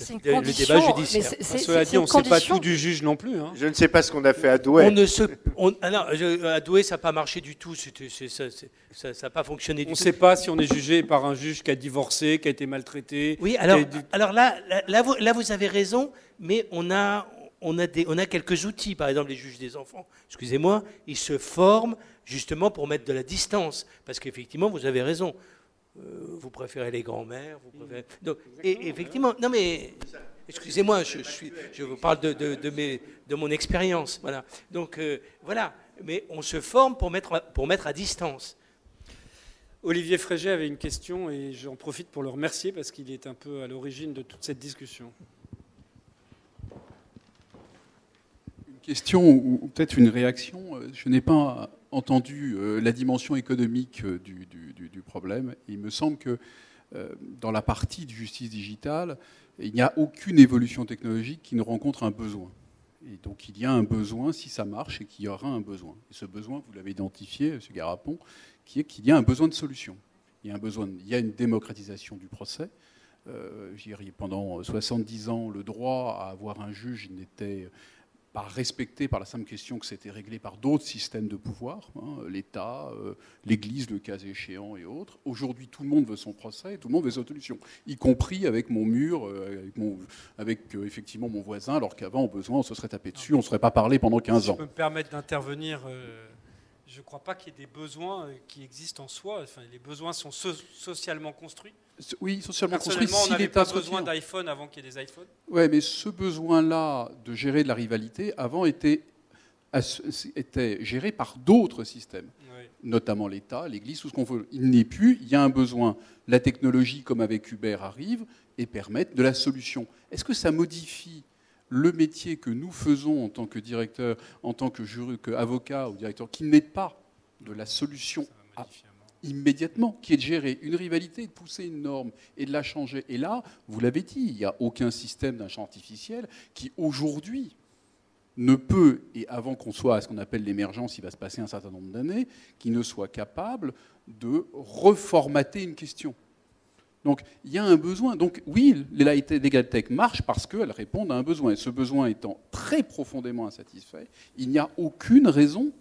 débat judiciaire. Cela dit, on ne sait pas tout du juge non plus. Hein. Je ne sais pas ce qu'on a fait à Douai. À Douai, ça n'a pas marché du tout. Ça n'a pas fonctionné du tout. On ne sait pas si on est jugé par un juge qui a divorcé, qui a été maltraité. Oui, alors là, vous avez raison, mais on a quelques outils. Par exemple, les juges des enfants, excusez-moi, ils se forment justement pour mettre de la distance. Parce qu'effectivement, vous avez raison. Vous préférez les grands-mères, Donc, et effectivement, non mais, excusez-moi, je vous parle de mon expérience, voilà. Donc voilà, mais on se forme pour mettre à distance. Olivier Fréget avait une question et j'en profite pour le remercier parce qu'il est un peu à l'origine de toute cette discussion. Une question ou peut-être une réaction. Je n'ai pas entendu la dimension économique du problème. Il me semble que dans la partie de justice digitale, il n'y a aucune évolution technologique qui ne rencontre un besoin. Et donc il y a un besoin, si ça marche, et qu'il y aura un besoin. Et ce besoin, vous l'avez identifié, M. Garapon, qui est qu'il y a un besoin de solution. Il y a une démocratisation du procès. Pendant 70 ans, le droit à avoir un juge n'était pas respecté par la simple question que c'était réglé par d'autres systèmes de pouvoir, l'État, l'Église, le cas échéant et autres. Aujourd'hui, tout le monde veut son procès et tout le monde veut sa solution, y compris avec mon mur, avec effectivement mon voisin, alors qu'avant, au besoin, on se serait tapé dessus, on ne serait pas parlé pendant 15 ans. Si je peux me permettre d'intervenir, je ne crois pas qu'il y ait des besoins qui existent en soi. Enfin, les besoins sont socialement construits. Oui, socialement construits. Personnellement, on n'avait pas besoin d'iPhone avant qu'il y ait des iPhones. Oui, mais ce besoin-là de gérer de la rivalité, avant, était géré par d'autres systèmes, notamment l'État, l'Église, tout ce qu'on veut. Il n'est plus, il y a un besoin. La technologie, comme avec Uber, arrive et permet de la solution. Est-ce que ça modifie le métier que nous faisons en tant que directeur, en tant que avocat ou directeur, qui n'est pas de la solution immédiatement, qui est de gérer une rivalité, de pousser une norme et de la changer. Et là, vous l'avez dit, il n'y a aucun système d'intelligence artificielle qui, aujourd'hui, ne peut, et avant qu'on soit à ce qu'on appelle l'émergence, il va se passer un certain nombre d'années, qui ne soit capable de reformater une question. Donc, il y a un besoin. Donc, oui, les legal tech marchent parce qu'elles répondent à un besoin. Et ce besoin étant très profondément insatisfait, il n'y a aucune raison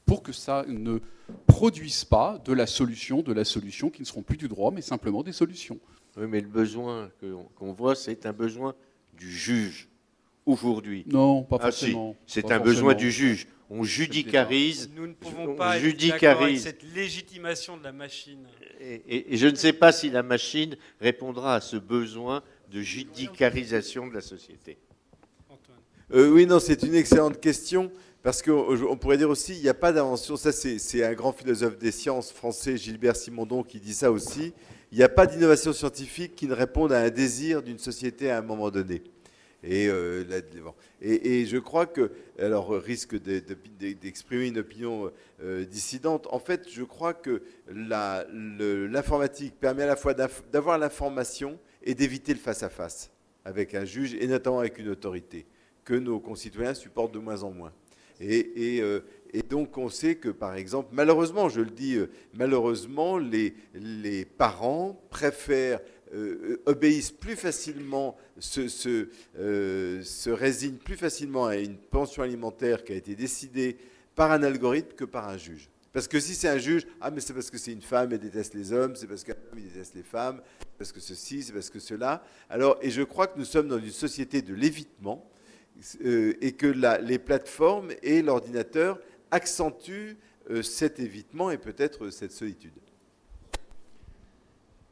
pour que ça ne produise pas de la solution qui ne seront plus du droit, mais simplement des solutions. Oui, mais le besoin qu'on voit, c'est un besoin du juge, aujourd'hui. Non, pas forcément. Si, c'est un besoin du juge. On judicarise. Nous ne pouvons pas être d'accord avec cette légitimation de la machine. Et je ne sais pas si la machine répondra à ce besoin de judicarisation de la société. Oui, non, c'est une excellente question. Parce qu'on pourrait dire aussi, il n'y a pas d'invention, ça c'est un grand philosophe des sciences français, Gilbert Simondon, qui dit ça aussi, il n'y a pas d'innovation scientifique qui ne réponde à un désir d'une société à un moment donné. Et je crois que, alors risque d'exprimer une opinion dissidente, en fait je crois que l'informatique permet à la fois d'avoir l'information et d'éviter le face-à-face avec un juge et notamment avec une autorité que nos concitoyens supportent de moins en moins. Et donc on sait que, par exemple, malheureusement, je le dis, malheureusement, les parents préfèrent, obéissent plus facilement, se résignent plus facilement à une pension alimentaire qui a été décidée par un algorithme que par un juge. Parce que si c'est un juge, ah mais c'est parce que c'est une femme, elle déteste les hommes, c'est parce qu'un homme, il déteste les femmes, c'est parce que ceci, c'est parce que cela. Alors, et je crois que nous sommes dans une société de l'évitement, et que les plateformes et l'ordinateur accentuent cet évitement et peut-être cette solitude.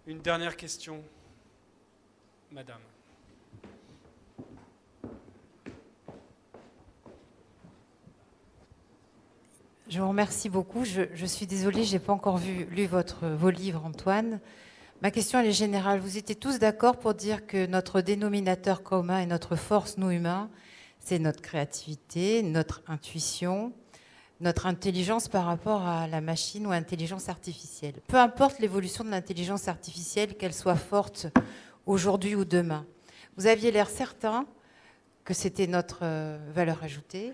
Une dernière question, madame. Je vous remercie beaucoup. Je suis désolée, je n'ai pas encore lu vos livres, Antoine. Ma question, elle est générale. Vous étiez tous d'accord pour dire que notre dénominateur commun et notre force, nous humains, c'est notre créativité, notre intuition, notre intelligence par rapport à la machine ou à l'intelligence artificielle. Peu importe l'évolution de l'intelligence artificielle, qu'elle soit forte aujourd'hui ou demain. Vous aviez l'air certain que c'était notre valeur ajoutée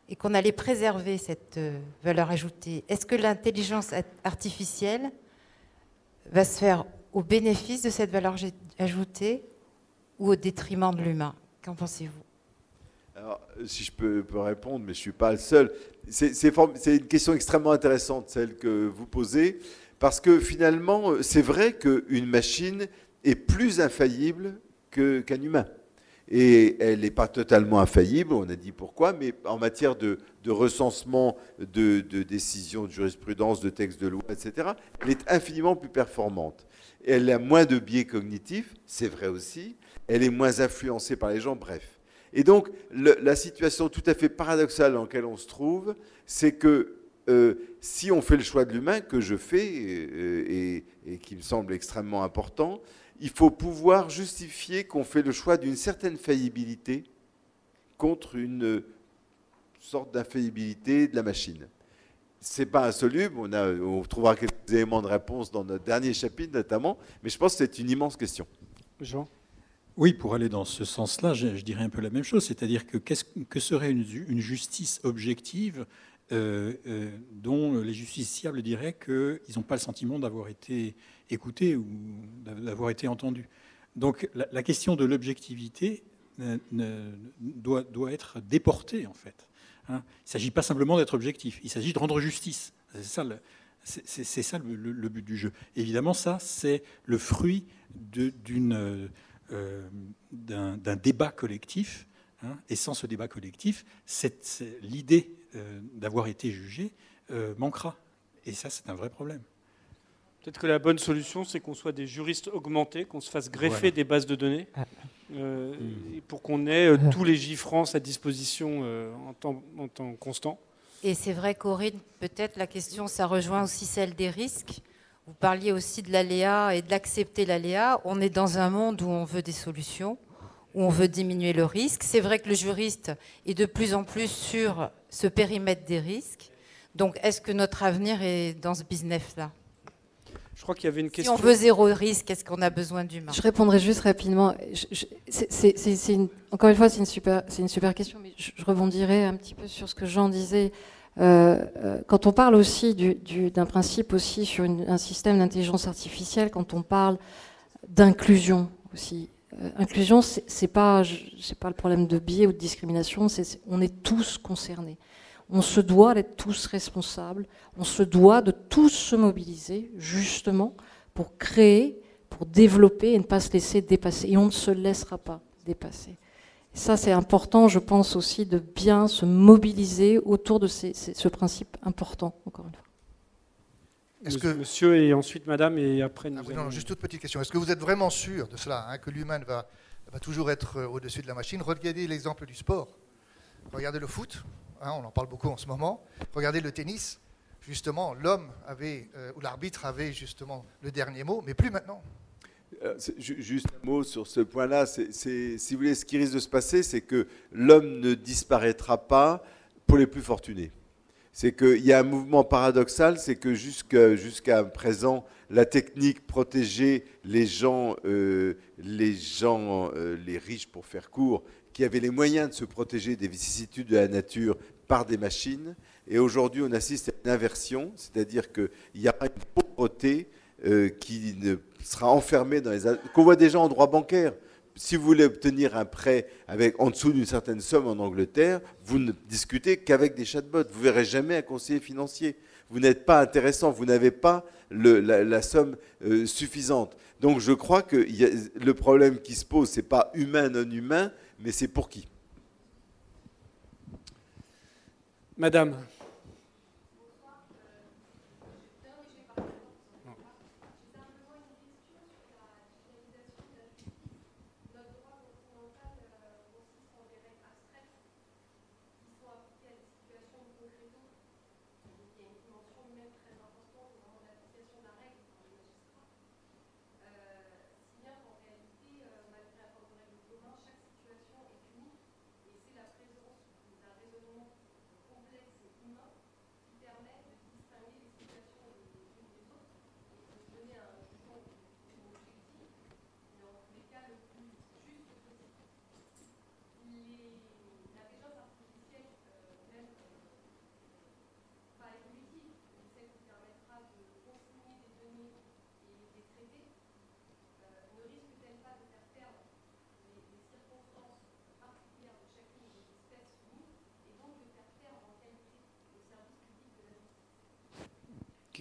et qu'on allait préserver cette valeur ajoutée. Est-ce que l'intelligence artificielle va se faire au bénéfice de cette valeur ajoutée ou au détriment de l'humain? Qu'en pensez-vous? Alors, si je peux répondre, mais je ne suis pas le seul. C'est une question extrêmement intéressante, celle que vous posez, parce que finalement, c'est vrai qu'une machine est plus infaillible qu'un humain. Et elle n'est pas totalement infaillible, on a dit pourquoi, mais en matière de recensement de décisions, de jurisprudence, de textes de loi, etc., elle est infiniment plus performante. Elle a moins de biais cognitifs, c'est vrai aussi, elle est moins influencée par les gens, bref. Et donc, la situation tout à fait paradoxale dans laquelle on se trouve, c'est que si on fait le choix de l'humain, que je fais, et qui me semble extrêmement important, il faut pouvoir justifier qu'on fait le choix d'une certaine faillibilité contre une sorte d'infaillibilité de la machine. Ce n'est pas insoluble, on trouvera quelques éléments de réponse dans notre dernier chapitre notamment, mais je pense que c'est une immense question. Jean ? Oui, pour aller dans ce sens-là, je dirais un peu la même chose, c'est-à-dire que serait une justice objective dont les justiciables diraient qu'ils n'ont pas le sentiment d'avoir été écoutés ou d'avoir été entendus. Donc la question de l'objectivité doit être déportée, en fait. Hein. Il ne s'agit pas simplement d'être objectif, il s'agit de rendre justice. C'est ça le but du jeu. Évidemment, ça, c'est le fruit d'un débat collectif, hein, et sans ce débat collectif, l'idée d'avoir été jugé manquera. Et ça, c'est un vrai problème. Peut-être que la bonne solution, c'est qu'on soit des juristes augmentés, qu'on se fasse greffer des bases de données, pour qu'on ait tous les JFrance à disposition en temps constant. Et c'est vrai, Corinne, peut-être la question, ça rejoint aussi celle des risques. Vous parliez aussi de l'aléa et de l'accepter l'aléa. On est dans un monde où on veut des solutions, où on veut diminuer le risque. C'est vrai que le juriste est de plus en plus sur ce périmètre des risques. Donc, est-ce que notre avenir est dans ce business-là ? crois qu'il y avait une question. Si on veut zéro risque, est-ce qu'on a besoin d'humains? Je répondrai juste rapidement. Encore une fois, c'est une super question, mais je rebondirai un petit peu sur ce que Jean disait. Quand on parle aussi d'un principe aussi sur un système d'intelligence artificielle, quand on parle d'inclusion aussi. Inclusion, c'est pas le problème de biais ou de discrimination, on est tous concernés. On se doit d'être tous responsables, on se doit de tous se mobiliser justement pour créer, pour développer et ne pas se laisser dépasser. Et on ne se laissera pas dépasser. Et ça, c'est important, je pense aussi, de bien se mobiliser autour de ce principe important, encore une fois. Monsieur et ensuite madame et après nous non, juste toute petite question. Est-ce que vous êtes vraiment sûr de cela, hein, que l'humain va toujours être au-dessus de la machine? Regardez l'exemple du sport. Regardez le foot, hein, on en parle beaucoup en ce moment. Regardez le tennis. Justement, l'homme avait, ou l'arbitre avait justement le dernier mot, mais plus maintenant. Juste un mot sur ce point-là. Si vous voulez, ce qui risque de se passer, c'est que l'homme ne disparaîtra pas pour les plus fortunés. C'est qu'il y a un mouvement paradoxal, c'est que jusqu'à présent, la technique protégeait les riches, pour faire court, qui avaient les moyens de se protéger des vicissitudes de la nature par des machines. Et aujourd'hui, on assiste à une inversion, c'est-à-dire qu'il y aura une pauvreté qui sera enfermée dans qu'on voit déjà en droit bancaire. Si vous voulez obtenir un prêt en dessous d'une certaine somme en Angleterre, vous ne discutez qu'avec des chatbots. Vous ne verrez jamais un conseiller financier. Vous n'êtes pas intéressant, vous n'avez pas la somme suffisante. Donc je crois que le problème qui se pose, ce n'est pas humain, non humain, mais c'est pour qui. Madame.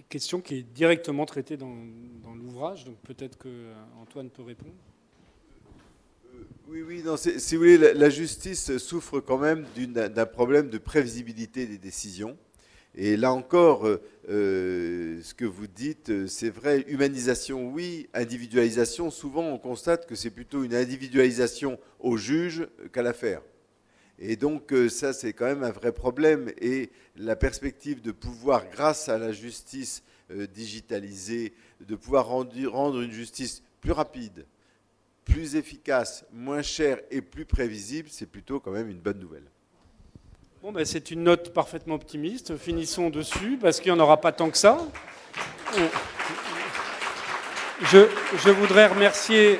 Question qui est directement traitée dans l'ouvrage, donc peut-être que Antoine peut répondre. Oui, non, si vous voulez, la justice souffre quand même d'un problème de prévisibilité des décisions. Et là encore, ce que vous dites, c'est vrai, humanisation, oui, individualisation, souvent on constate que c'est plutôt une individualisation au juge qu'à l'affaire. Et donc ça, c'est quand même un vrai problème. Et la perspective de pouvoir, grâce à la justice digitalisée, de pouvoir rendre une justice plus rapide, plus efficace, moins chère et plus prévisible, c'est plutôt quand même une bonne nouvelle. Bon, ben, c'est une note parfaitement optimiste. Finissons dessus, parce qu'il n'y en aura pas tant que ça. Je voudrais remercier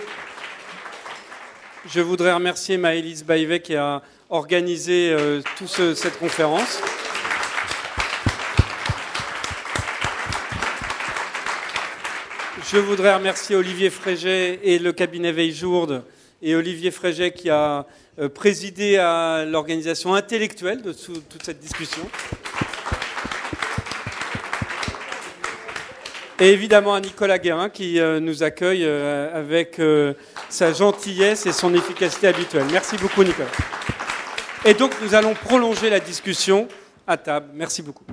Maëlys Baïvet qui a organisé toute cette conférence. Je voudrais remercier Olivier Fréget et le cabinet Veillejourde, et Olivier Fréget qui a présidé à l'organisation intellectuelle de toute cette discussion. Et évidemment à Nicolas Guérin qui nous accueille avec sa gentillesse et son efficacité habituelle. Merci beaucoup Nicolas. Et donc nous allons prolonger la discussion à table. Merci beaucoup.